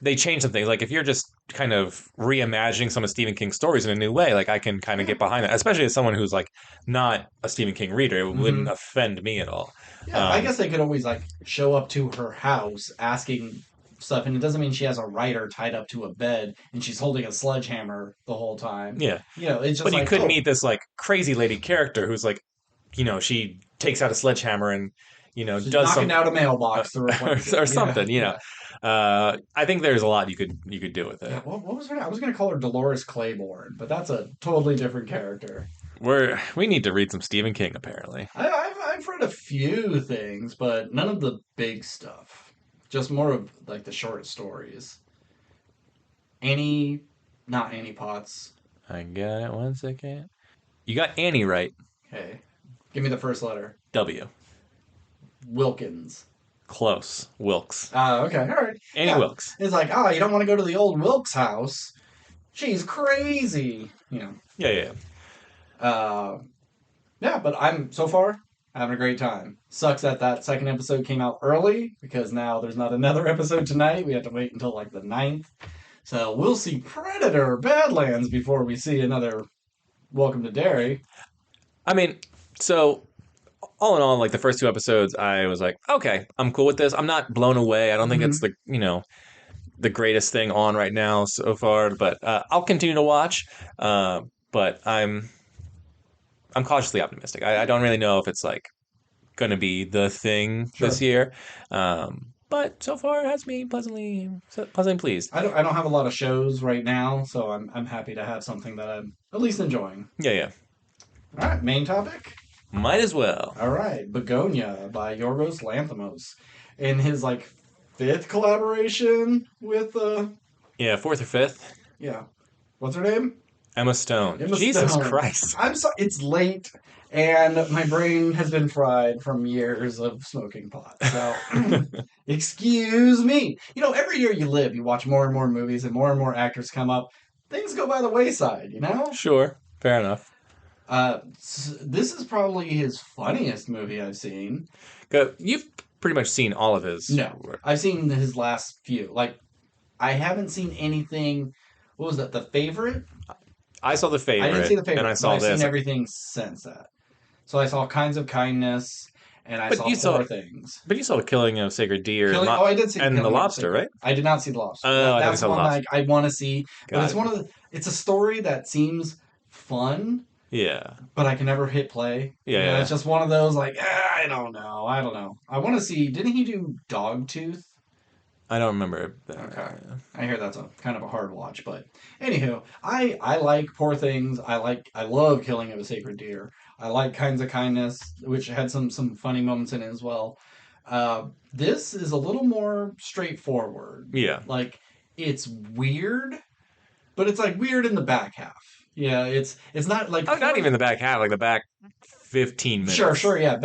they change some things like if you're just kind of reimagining some of Stephen King's stories in a new way like I can kind of Yeah. get behind that especially as someone who's like not a Stephen King reader it wouldn't Hmm. offend me at all. Yeah, I um, guess they could always like show up to her house asking stuff, and it doesn't mean she has a writer tied up to a bed and she's holding a sledgehammer the whole time. yeah, It's just but you like, could oh, meet this like crazy lady character who's like she takes out a sledgehammer and she's does knocking some out a mailbox to replace it. or Yeah, something. yeah, I think there's a lot you could do with yeah. it. What was her name? I was gonna call her Dolores Claiborne, but that's a totally different character. We need to read some Stephen King apparently. I've read a few things, but none of the big stuff. Just more of like the short stories. Annie, not Annie Potts. I got it. One second. You got Annie right. Hey, give me the first letter. W. Wilkins. Close. Wilkes. Okay, all right. Annie Yeah, Wilkes. it's like, you don't want to go to the old Wilkes house. She's crazy. Yeah, yeah. Uh, yeah, but I'm so far having a great time. Sucks that that second episode came out early because now there's not another episode tonight. We have to wait until like the ninth. So we'll see Predator Badlands before we see another Welcome to Derry. I mean, so all in all, like the first two episodes, I was like, okay, I'm cool with this. I'm not blown away. I don't think it's Mm-hmm. the greatest thing on right now so far, but I'll continue to watch. But I'm cautiously optimistic. I don't really know if it's like going to be the thing this Sure. year, but so far it has me pleasantly pleased. I don't have a lot of shows right now, so I'm happy to have something that I'm at least enjoying. Yeah, yeah, All right, main topic. might as well. All right, Bugonia by Yorgos Lanthimos, in his like fifth collaboration with Yeah, fourth or fifth. yeah, what's her name? Emma Stone. Emma Jesus Stone. Christ. I'm sorry, it's late, and my brain has been fried from years of smoking pot. So, excuse me. Every year you live, you watch more and more actors come up. Things go by the wayside, you know? Sure, fair enough. This is probably his funniest movie I've seen. You've pretty much seen all of his No, work. I've seen his last few. Like, I haven't seen anything. What was that? The Favorite? I saw The I didn't Favorite, see The and I Favorite, but saw I've seen this. everything since that. So I saw Kinds of Kindness, and I But saw you saw, Poor Things. but you saw The Killing of Sacred Deer Killing. Oh, I did see and The Killing of a Lobster, Sacred. right? I did not see The Lobster. Oh, That, I thought you that's saw The one Lobster. I want to see, but Got it's it. one of the. It's a story that seems fun, Yeah, but I can never hit play. yeah, yeah. It's just one of those like I don't know. I don't know. I want to see. Didn't he do Dogtooth? I don't remember. Okay. I hear that's a kind of a hard watch, but anywho, I like Poor Things. I love Killing of a Sacred Deer. I like Kinds of Kindness, which had some funny moments in it as well. This is a little more straightforward. Yeah. Like it's weird, but it's like weird in the back half. Yeah, it's not like Oh, not even the back half, like the back 15 Sure, minutes. sure, yeah,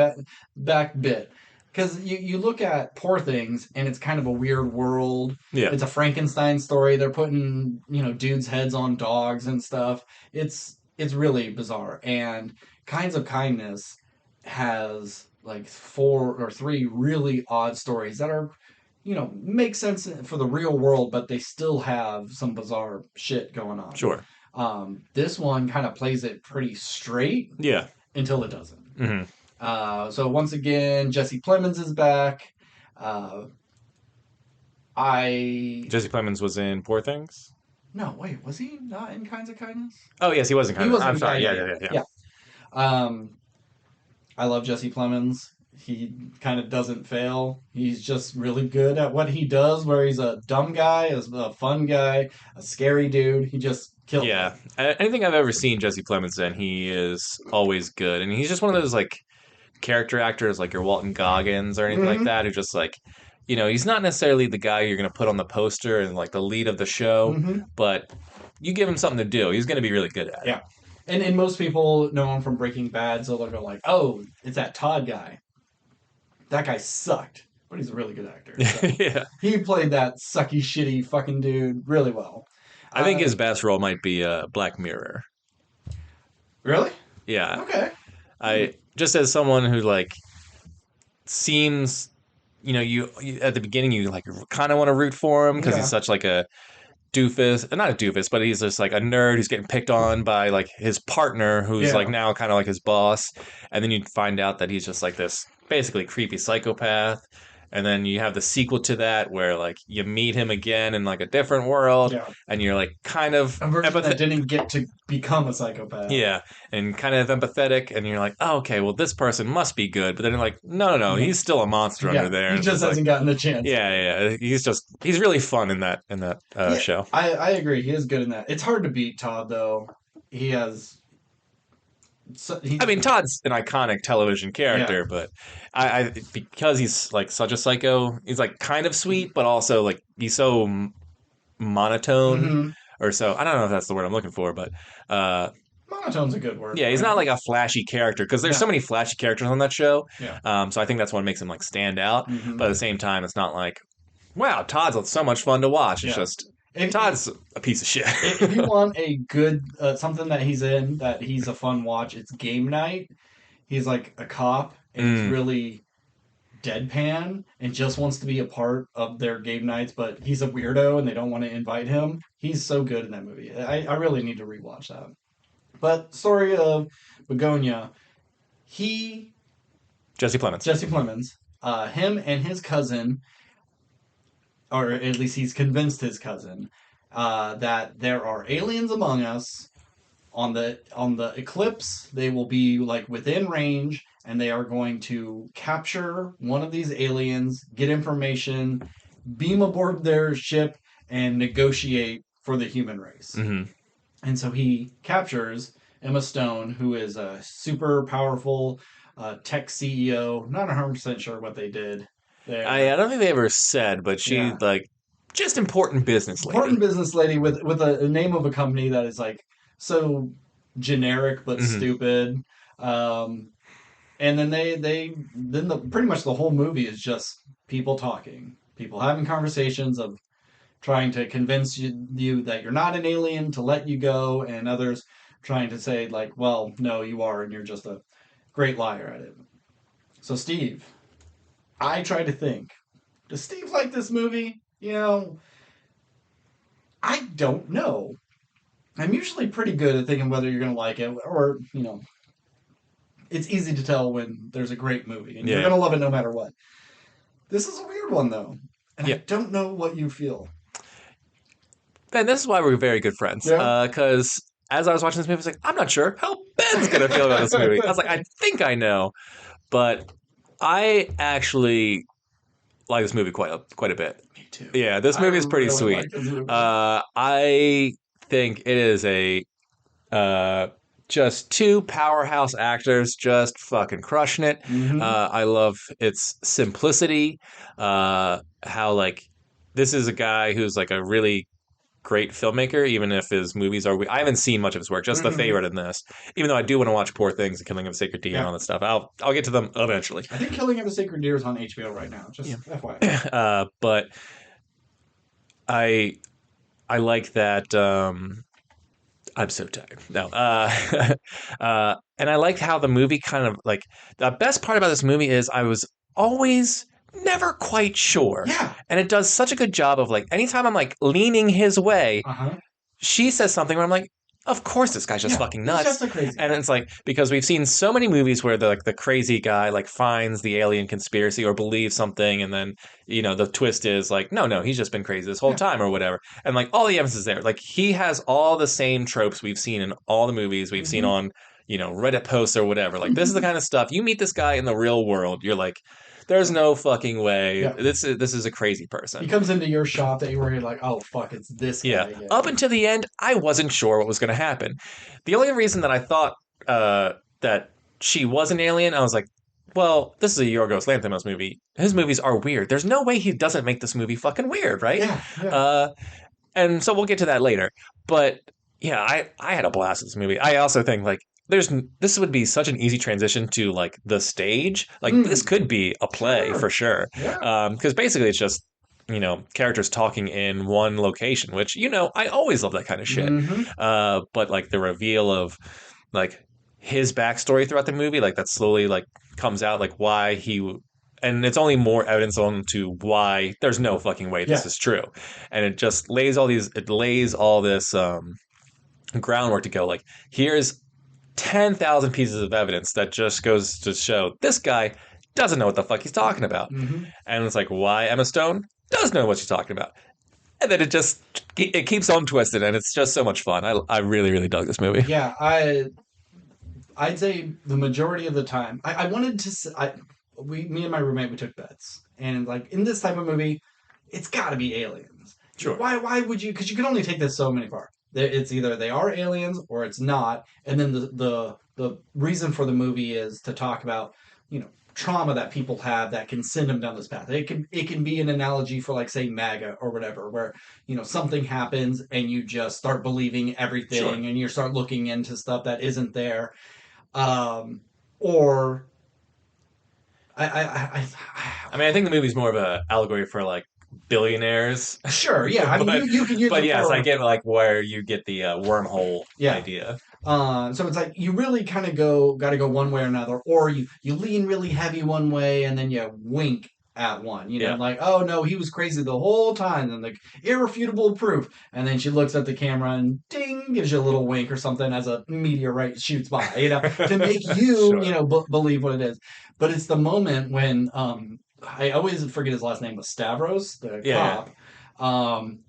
back bit. Because you look at Poor Things, and it's kind of a weird world. Yeah, It's a Frankenstein story. They're putting, dudes' heads on dogs and stuff. It's really bizarre. And Kinds of Kindness has like four or three really odd stories that are, make sense for the real world, but they still have some bizarre shit going on. sure. This one kind of plays it pretty straight Yeah. until it doesn't. Hmm. So once again, Jesse Plemons is back. Uh, I Jesse Plemons was in Poor Things. no wait, was he not in Kinds of Kindness? Oh, yes, he was in He Kind of. wasn't. I'm sorry. Yeah, Yeah, yeah, yeah, yeah, yeah. yeah. Um, I love Jesse Plemons. He kind of doesn't fail. He's just really good at what he does. Where he's a dumb guy, a fun guy, a scary dude. He just kills Yeah. it. Anything I've ever seen Jesse Plemons in, he is always good. And he's just one of those, like, character actors, like your Walton Goggins or anything like Mm-hmm. that, who just, like, he's not necessarily the guy you're going to put on the poster and, like, the lead of the show, Mm-hmm. but you give him something to do. He's going to be really good at it. Yeah. And most people know him from Breaking Bad, so they'll go like, "Oh, it's that Todd guy. That guy sucked, but he's a really good actor." So Yeah. he played that sucky, shitty fucking dude really well. I think Uh, his best role might be Black Mirror. really? Yeah. Okay. I just as someone who like seems you at the beginning you like kind of want to root for him because he's Yeah. such like a doofus, not a doofus, but he's just like a nerd who's getting picked on by like his partner who's like Yeah. now kind of like his boss, and then you find out that he's just like this basically creepy psychopath. And then you have the sequel to that where like you meet him again in like a different world Yeah. and you're like kind of A version that didn't get to become a psychopath. yeah, and kind of empathetic, and you're like, oh, okay, well, this person must be good, but then you're like, no, No. he's still a monster Yeah. under there. He And it's just like, hasn't gotten the chance. yeah, he's really fun in that Yeah. show. I agree. He is good in that. It's hard to beat Todd though. He has. I mean, Todd's an iconic television character, but I because he's like such a psycho, he's like kind of sweet, but also like he's so monotone Mhm. or so. I don't know if that's the word I'm looking for, but uh, Monotone's a good word Yeah, for he's not him. like a flashy character because there's so No. many flashy characters on that show. Yeah. So I think that's what makes him like stand out. Hmm. But at the same time, it's not like, wow, Todd's so much fun to watch. It's Yeah. just If, Todd's a piece of shit. if you want a good something that he's in that he's a fun watch, it's Game Night. He's like a cop and he's Mm. really deadpan and just wants to be a part of their game nights, but he's a weirdo and they don't want to invite him. He's so good in that movie. I really need to rewatch that. But story of Begonia, he Jesse Plemons. Jesse Plemons, him and his cousin, or at least he's convinced his cousin, that there are aliens among us. On the eclipse, they will be like within range, and they are going to capture one of these aliens, get information, beam aboard their ship, and negotiate for the human race. Hmm. And so he captures Emma Stone, who is a super powerful tech CEO. Not 100% sure what they did there. I don't think they ever said, but she Yeah. like just important business lady. Important business lady with a name of a company that is like so generic but Hmm. stupid. Um, and then then the pretty much the whole movie is just people talking, people having conversations of trying to convince you that you're not an alien to let you go, and others trying to say like, well, no, you are, and you're just a great liar at it. So Steve, I try to think, does Steve like this movie? I don't know. I'm usually pretty good at thinking whether you're going to like it, or it's easy to tell when there's a great movie and you're Yeah, going to love it no matter what. This is a weird one though, and I yeah. don't know what you feel. And this is why we're very good friends. Yeah. Because as I was watching this movie, I was like, I'm not sure how Ben's gonna feel about this movie. I was like, I think I know, but I actually like this movie quite a bit. Me too. Yeah, this I movie is pretty really sweet. like this movie. I think it is a uh, just two powerhouse actors just fucking crushing it. Mm-hmm. I love its simplicity. How like this is a guy who's like a really great filmmaker, even if his movies are. I haven't seen much of his work, just The Mm-hmm. Favorite in this. Even though I do want to watch Poor Things and Killing of a Sacred Deer and Yeah. all that stuff. I'll get to them eventually. I think Killing of a Sacred Deer is on HBO right now. Yeah. Just FYI. But I I like that. I'm so tired. No. And I like how the movie kind of like the best part about this movie is I was always never quite sure. Yeah. And it does such a good job of like anytime I'm like leaning his way, Uh huh. she says something where I'm like, of course this guy's just Yeah. fucking He's nuts. just a crazy And guy. it's like because we've seen so many movies where the crazy guy like finds the alien conspiracy or believes something, and then the twist is like no, he's just been crazy this whole Yeah. time or whatever, and like all the evidence is there. Like he has all the same tropes we've seen in all the movies we've seen Mm-hmm. on Reddit posts or whatever. Like this is the kind of stuff you meet this guy in the real world, you're like, there's no fucking way Yeah. this is a crazy He person. comes into your shop that you were like, oh fuck, it's this Yeah. guy again. Up until the end, I wasn't sure what was going to happen. The only reason that I thought that she was an alien, I was like, well, this is a Yorgos Lanthimos movie. His movies are weird. There's no way he doesn't make this movie fucking weird, right? Yeah. Yeah. And so we'll get to that later. But yeah, I had a blast with this movie. I also think like this would be such an easy transition to like the stage. Like this could be a play Sure. for sure. Yeah. Because basically it's just characters talking in one location, which I always love that kind of shit. Mm-hmm. But like the reveal of like his backstory throughout the movie, like that slowly like comes out, like why he. And it's only more evidence on to why there's no fucking way this Yeah. is true, and it just lays all this groundwork to go like here's 10,000 pieces of evidence that just goes to show this guy doesn't know what the fuck he's talking about. Mm-hmm. And it's like, why Emma Stone does know what she's talking about. And then it keeps on twisted, and it's just so much fun. I really, really dug this movie. Yeah. I'd say the majority of the time, I wanted to. Me and my roommate, we took bets, and like in this type of movie, it's got to be aliens. Sure. Why would you? Because you can only take this so many far. It's either they are aliens or it's not, and then the reason for the movie is to talk about trauma that people have that can send them down this path. It can be an analogy for like say MAGA or whatever, where something happens and you just start believing Sure. everything and you start looking into stuff that isn't there. Or I mean, I think the movie's more of a allegory for like billionaires, sure, yeah. I mean, but you can use but it yes, I for get like where you get the wormhole yeah. idea. So it's like you really kind of got to go one way or another, or you lean really heavy one way and then you wink at one, Yeah. like, oh no, he was crazy the whole time, and like irrefutable proof, and then she looks at the camera and ding, gives you a little wink or something as a meteorite shoots by, to make you, Sure. believe what it is. But it's the moment when I always forget his last name was Stavros, the Yeah, yeah. cop. Um,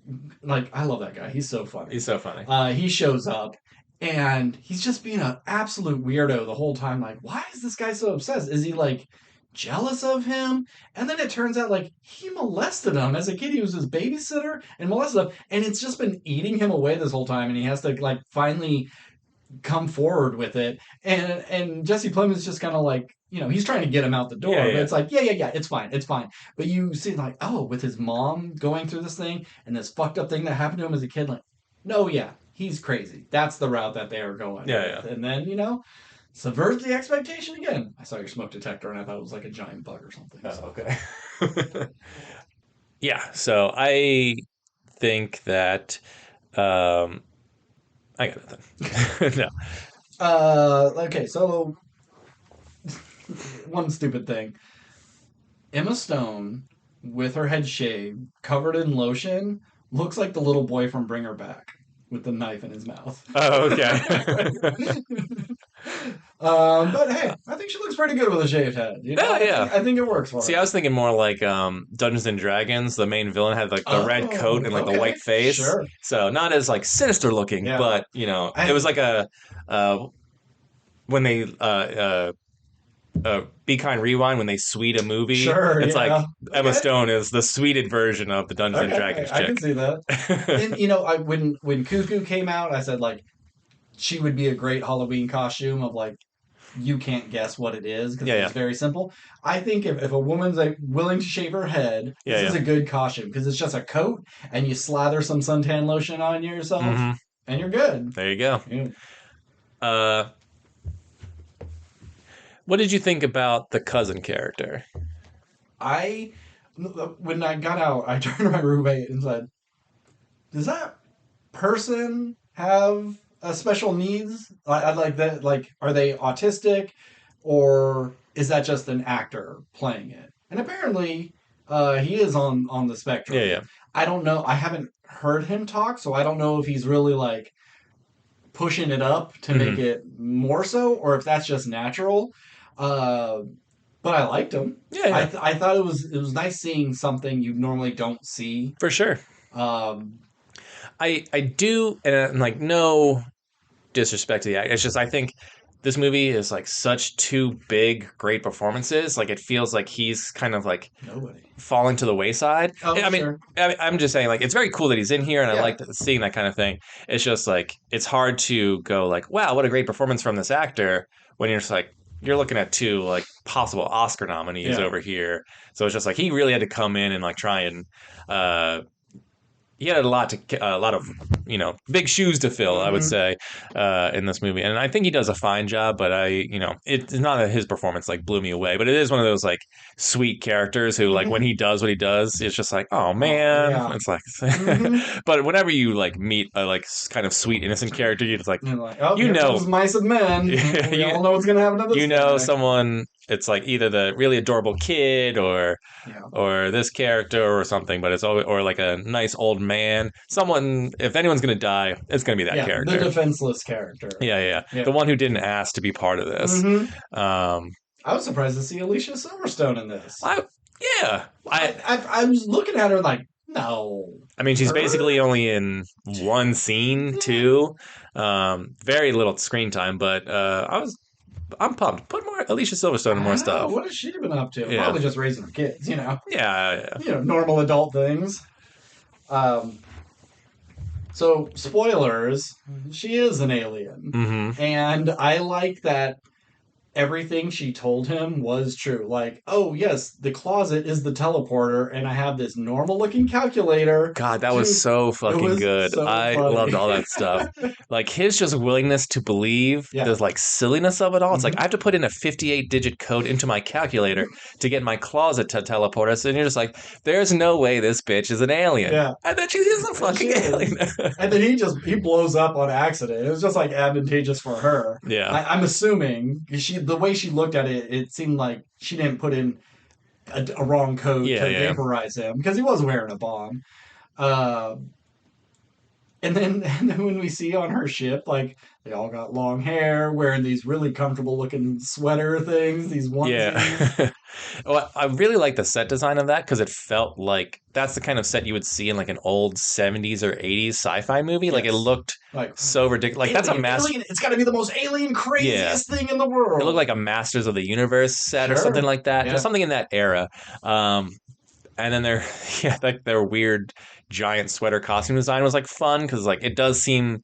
like I love that guy. He's so funny. He's so funny. He shows up and he's just being an absolute weirdo the whole time. Like, why is this guy so obsessed? Is he like jealous of him? And then it turns out like he molested him as a kid. He was his babysitter and molested him, and it's just been eating him away this whole time. And he has to like finally come forward with it. And Jesse Plemons just kind of like, he's trying to get him out the Yeah, door, but yeah. it's like, yeah, yeah, yeah, it's fine, it's fine. But you see, like, oh, with his mom going through this thing and this fucked up thing that happened to him as a kid, like, no, yeah, he's crazy. That's the route that they are going Yeah, with. yeah. And then, subvert the expectation again. I saw your smoke detector and I thought it was like a giant bug or something. Oh, okay. Yeah, so I think that I got nothing. No. Okay, so one stupid thing. Emma Stone, with her head shaved, covered in lotion, looks like the little boy from Bring Her Back with the knife in his mouth. Oh, okay. But hey, I think she looks pretty good with a shaved head. Yeah, I think yeah. I think it works for See, her. I was thinking more like Dungeons and Dragons. The main villain had like the red coat Oh, and like the okay, white face, sure, so not as like sinister looking, yeah. but it was I like a when they Be Kind Rewind when they sweet a movie. sure, It's like yeah. Emma Okay, Stone is the sweeted version of the Dungeons and okay, Dragons I can chick. see that. And I when Cuckoo came out, I said like she would be a great Halloween costume of like you can't guess what it is because Yeah, it's yeah, very simple. I think if a woman's like willing to shave her head, yeah, this is yeah. a good costume because it's just a coat and you slather some suntan lotion on yourself Hmm. and you're good. There you go. Yeah. Uh, what did you think about the cousin character? I when I got out, I turned to my roommate and said, "Does that person have special needs? I like that. Like, are they autistic, or is that just an actor playing it?" And apparently, he is on the Yeah, spectrum. yeah. I don't know. I haven't heard him talk, so I don't know if he's really like pushing it up to make Hmm. it more so, or if that's just natural. Uh, but I liked him. Yeah, yeah, I thought it was nice seeing something you normally don't see. for sure. Um, I do, and like no disrespect to the act. It's just I think this movie is like such two big great performances. Like it feels like he's kind of like Nobody. falling to the wayside. Oh, I mean, sure. I'm just saying like it's very cool that he's in here, and I Yeah. like seeing that kind of thing. It's just like it's hard to go like, wow, what a great performance from this actor when you're just like you're looking at two like possible Oscar nominees Yeah. over here. So it's just like he really had to come in and like try and uh, he had a lot of big shoes to fill, I would Hmm. say, in this movie, and I think he does a fine job. But it's not that his performance like blew me away, but it is one of those like sweet characters who like when Hmm. he does what he does, it's just like oh Oh, man, yeah. it's like. Hmm. But whenever you like meet a like kind of sweet innocent character, you just like And like, oh, you here know comes Mice and Men. We you all know what's gonna happen to this guy. someone. It's like either the really adorable kid Yeah. or this character or something, but it's always or like a nice old man. Someone, if anyone's gonna die, it's gonna be that Yeah. The character. defenseless character. Yeah, yeah, yeah. Yeah. The one who didn't ask to be part of this. Hmm. Um, I was surprised to see Alicia Silverstone in this. I yeah, I was looking at her like, no, I mean, she's her. basically only in one scene Yeah. too. Very little screen time, but I'm pumped. Put more Alicia Silverstone in more I know. stuff. What has she been up to? Yeah, Probably just raising her kids. yeah, yeah. Normal adult things. Um, So, spoilers, she is an alien. Mm-hmm. And I like that everything she told him was true. Like, oh yes, the closet is the teleporter, and I have this normal looking calculator. God, that was Dude, so it fucking was good. so I loved funny. all that stuff. Like his just willingness to believe Yeah. the like silliness of it all. It's like I Hmm. have to put in a 58-digit code into my calculator to get my closet to teleport us, and you're just like, there's no way this bitch is an alien. Yeah. And then she is a And she fucking is. alien. And then he blows up on accident. It was just like advantageous for her. Yeah. I'm assuming the way she looked at it, it seemed like she didn't put in a wrong code Yeah, to yeah. vaporize him because he was wearing a bomb. Uh, and then when we see on her ship, like they all got long hair, wearing these really comfortable looking sweater things, these onesies. Yeah. Well, I really like the set design of that because it felt like that's the kind of set you would see in like an old 70s or 80s sci-fi movie. Like it Yes. looked Like so ridiculous. Like that's a master. alien. It's got to be the most alien, Yeah. craziest thing in the It looked world. like a Masters of the Universe set or something Sure. like that. Just Yeah. something in that era. Um, and then their yeah, like their weird giant sweater costume design was like fun because like it does seem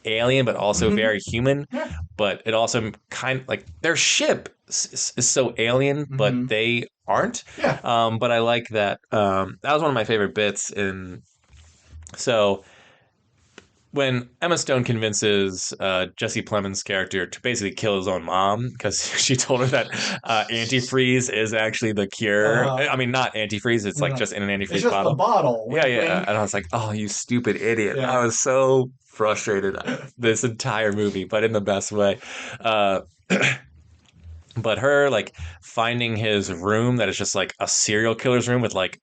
alien but also Hmm. very human, Yeah. but it also kind of like their ship is so alien but Hmm. they aren't. Yeah. But I like that. That was one of my favorite bits in. So when Emma Stone convinces Jesse Plemons' character to basically kill his own mom because she told her that antifreeze is actually the cure. Uh-huh. I mean, not antifreeze; it's like No. just in an It's antifreeze just the bottle. bottle. Yeah, Wink, yeah. wink. And I was like, "Oh, you stupid idiot!" Yeah. I was so frustrated this entire movie, but in the best way. Uh, but her like finding his room that is just like a serial killer's room with like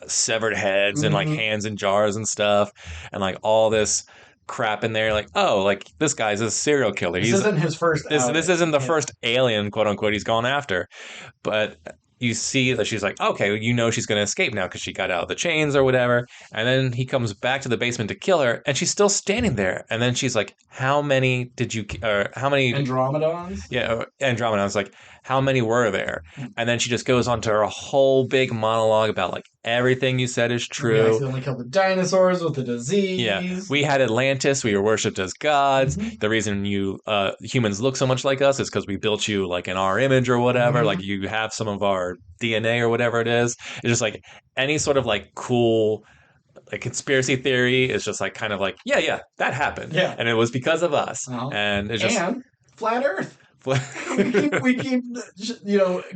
severed heads and like Hmm. hands in jars and stuff and like all this crap in there like oh like this guy's a serial killer This he's isn't his first this outing. isn't the Yeah. first alien quote unquote he's gone after but you see that she's like okay you know she's going to escape now because she got out of the chains or whatever and then he comes back to the basement to kill her and she's still standing there and then she's like how many did you or how many Andromedons. yeah, Andromeda. I was like, how many were there? Hmm. And then she just goes on to her whole big monologue about like everything you said is We true. accidentally killed the dinosaurs with the Yeah, disease. we had Atlantis. We were worshipped as gods. Hmm. The reason you humans look so much like us is because we built you like in our image or whatever. Like Hmm. you have some of our DNA or whatever it is. It's just like any sort of like cool like conspiracy theory is just like kind of like yeah that happened Yeah. and it was because of us Uh-huh. and it's just And flat Earth. We keep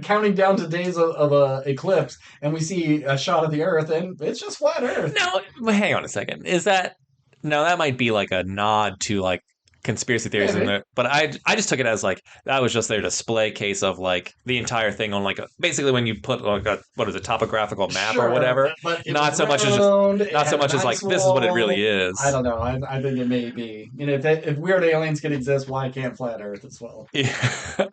counting down to days of a eclipse, and we see a shot of the Earth, and it's just flat Earth. No, hang on a second. Is that no? That might be like a nod to like conspiracy theories in Maybe. there. But I just took it as like that was just their display case of like the entire thing on like basically when you put like a what is it topographical map or Sure, whatever. but it was Not so much as just round. It not so had an much as like ice this is what it wall. really is. I don't know. I think it may be. If weird aliens can exist, why can't flat Earth as well? Yeah.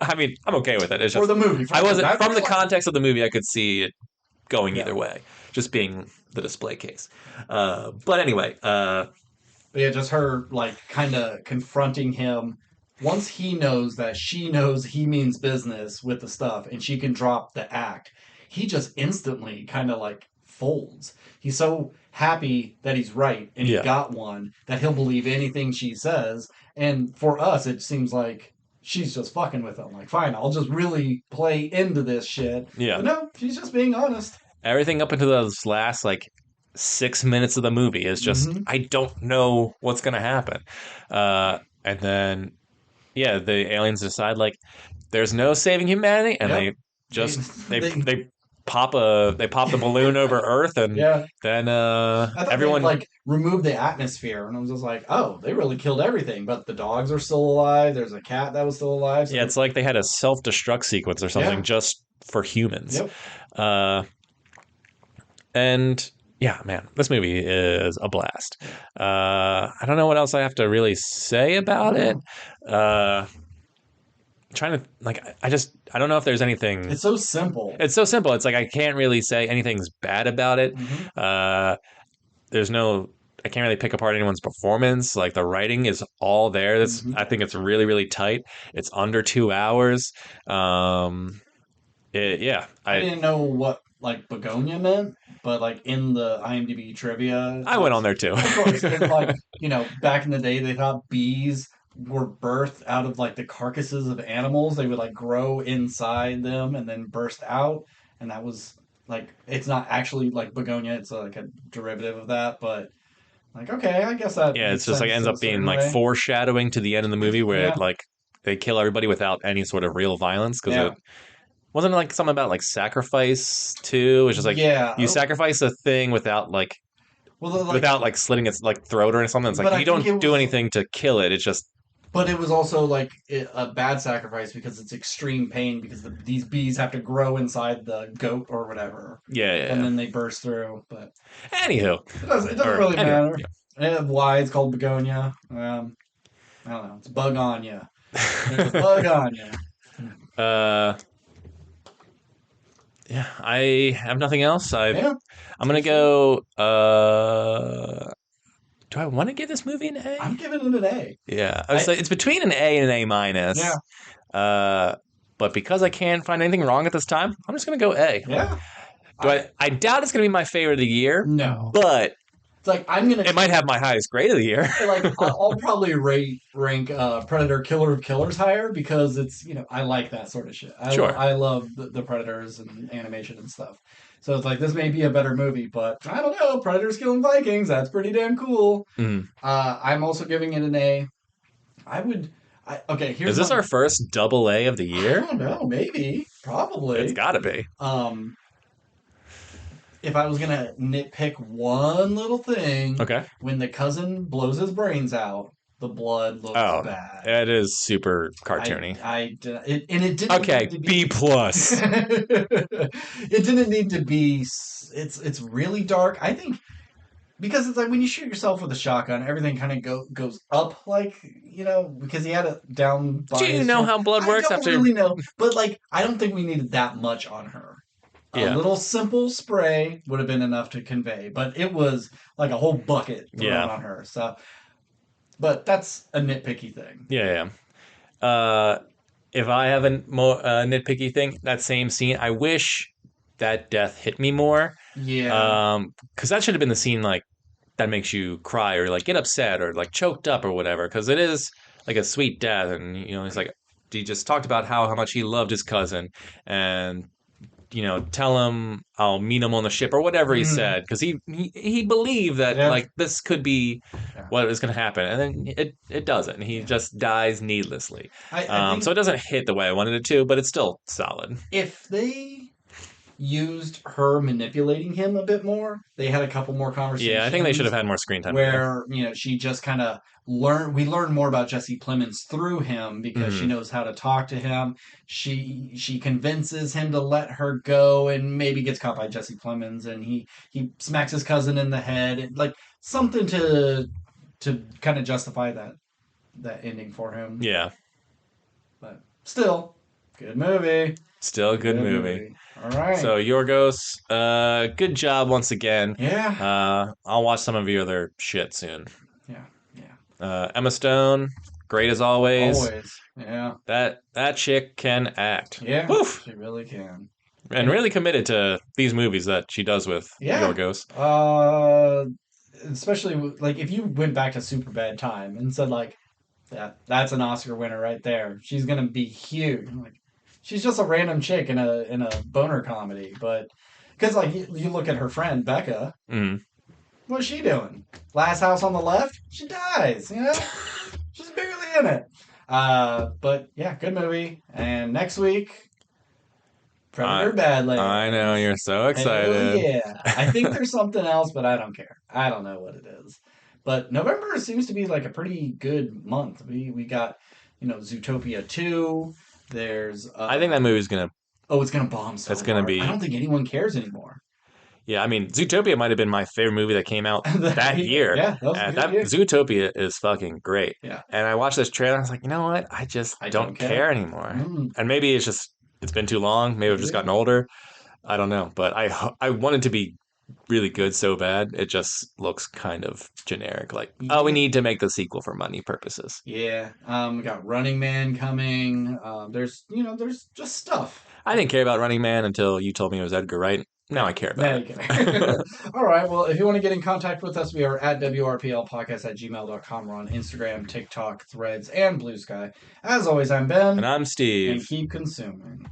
I mean, I'm okay with it. It's For just the movie, I wasn't not from the real life. context of the movie. I could see it going Yeah. either way, just being the display case. But anyway, But yeah, just her like kind of confronting him once he knows that she knows he means business with the stuff and she can drop the act. He just instantly kind of like folds. He's so happy that he's right and he yeah, got one that he'll believe anything she says. And for us, it seems like she's just fucking with him. Like, fine, I'll just really play into this shit. yeah. But no, she's just being honest. Everything up until those last like 6 minutes of the movie is just Hmm. I don't know what's gonna happen. And then yeah, the aliens decide like there's no saving humanity, and Yep. they They, just they, they pop the balloon over Earth, and yeah. then I thought they'd everyone like remove the atmosphere, and I was just like, oh, they really killed everything. But the dogs are still alive. There's a cat that was still alive. yeah, So it's like they had a self destruct sequence or something yeah, just for humans. yep. Uh, and yeah, man, this movie is a blast. I don't know what else I have to really say I about don't it. know. Uh, trying to like, I don't know if there's anything. It's so simple. It's so simple. It's like I can't really say anything's bad about it. Hmm. Uh, there's no. I can't really pick apart anyone's performance. Like the writing is all there. That's Hmm. I think it's really really tight. It's under 2 hours. Yeah, I didn't know what like Bugonia meant, but like in the IMDb trivia, I went on there too. of course, it's like back in the day they thought bees were birthed out of like the carcasses of animals. They would like grow inside them and then burst out, and that was like it's not actually like Bugonia. It's like a derivative of that, but like okay, I guess that Yeah, it's makes just like sense ends in a up being certain like way. foreshadowing to the end of the movie where it Yeah, like they kill everybody without any sort of real violence because it yeah, wasn't like something about like sacrifice too, which is like yeah. you sacrifice a thing Well, like, without like slitting its like throat or something. It's like but I you think don't it do was anything to kill it. It's just But it was also like a bad sacrifice because it's extreme pain because these bees have to grow inside the goat or whatever, yeah, yeah, and yeah. then they burst through. But Anywho, it doesn't or really anyway, matter why it's called begonia. I don't know. It's bug on ya. There's a bug on ya. uh, yeah, I have nothing else. Yeah, I'm gonna good shit. go. Do I want to give this movie an I'm A? giving it an A. Yeah, I was I like, it's between an A and an A yeah minus. Uh, but because I can't find anything wrong at this time, I'm just gonna go A. yeah. Do I I doubt it's gonna be my favorite of the year, no. but It's like I'm gonna it might have my highest grade of the year. like I'll probably rank Predator Killer of Killers higher because it's I like that sort of shit. Sure. I love the Predators and animation and stuff. So it's like this may be a better movie, but I don't know. Predators killing Vikings, that's pretty damn cool. Mm. I'm also giving it an A. I would. Okay, Is here's this my. our first double A of the I year? don't know. Maybe, It's probably. gotta be. Um, if I was gonna nitpick one little thing, Okay. when the cousin blows his brains out, the blood looks Oh, bad. it is super I cartoony. I and it didn't need Okay, to B be. plus. It didn't need to be. It's really dark. I think because it's like when you shoot yourself with a shotgun, everything kind of goes up, like because he had it down Do by you his know chest. how blood I works don't after? really know, but like I don't think we needed that much on her. A Yeah, little simple spray would have been enough to convey, but it was like a whole bucket thrown yeah, on her. So, but that's a nitpicky thing. yeah, yeah. If I have a more nitpicky thing, that same scene, I wish that death hit me more. Yeah. Because that should have been the scene like that makes you cry or like get upset or like choked up or whatever. Because it is like a sweet death, and he's like he just talked about how much he loved his cousin, and tell him I'll meet him on the ship or whatever he Mm, said because he believed that yeah. like this could be Yeah. what is going to happen, and then it doesn't, and he Yeah. just dies needlessly. I So think it doesn't hit the way I wanted it to, but it's still solid. if they used her manipulating him a bit more, they had a couple more Yeah, I think they should have conversations had more screen time together. where she just kind of we learn more about Jesse Plemons through him because she Mm, knows how to talk to him. She convinces him to let her go and maybe gets caught by Jesse Plemons and he smacks his cousin in the head and, like something to kind of justify that ending for him. yeah, But still, good movie. still a good Good movie. movie. All right. So Yorgos, good job once again. Yeah. I'll watch some of your other shit soon. Yeah. Yeah. Emma Stone, great as always. Always. Yeah. That chick can act. Yeah. Woof. She really can. And And really committed to these movies that she does with yeah. Yorgos. Uh especially like if you went back to Super Bad Time and said like that's an Oscar winner right there. She's gonna be huge. I'm like she's just a random chick in a boner comedy, but because like you look at her friend Becca, Mm. what's she doing? Last House on the Left, she dies. She's barely in it. But yeah, good movie. And next week, I Predator Badlands. I know you're so Hell excited. yeah. I think there's something else, but I don't care. I don't know what it is. But November seems to be like a pretty good month. We got, Zootopia 2. There's I think that movie's gonna. oh, it's gonna bomb so It's gonna hard. I be. don't think anyone cares anymore. Yeah, I mean, Zootopia might have been my favorite movie that came out that year. Yeah, that was a good That year. Zootopia is fucking great. Yeah. And I watched this trailer. I was like, you know what? I just I don't don't care. care anymore. Mm, And maybe it's been too long. Maybe I've just maybe. gotten older. I don't know. But I wanted to be really good so bad. It just looks kind of generic. Like, oh, we Yeah. need to make the sequel for money purposes. Yeah. We got Running Man coming. There's just stuff. I didn't care about Running Man until you told me it was Edgar Wright. Now I care Now about you can. it. All right. Well, if you want to get in contact with us, we are at WRPLpodcast@gmail.com. We're on Instagram, TikTok, Threads, and Blue Sky. As always, I'm And Ben, I'm and Steve. keep consuming.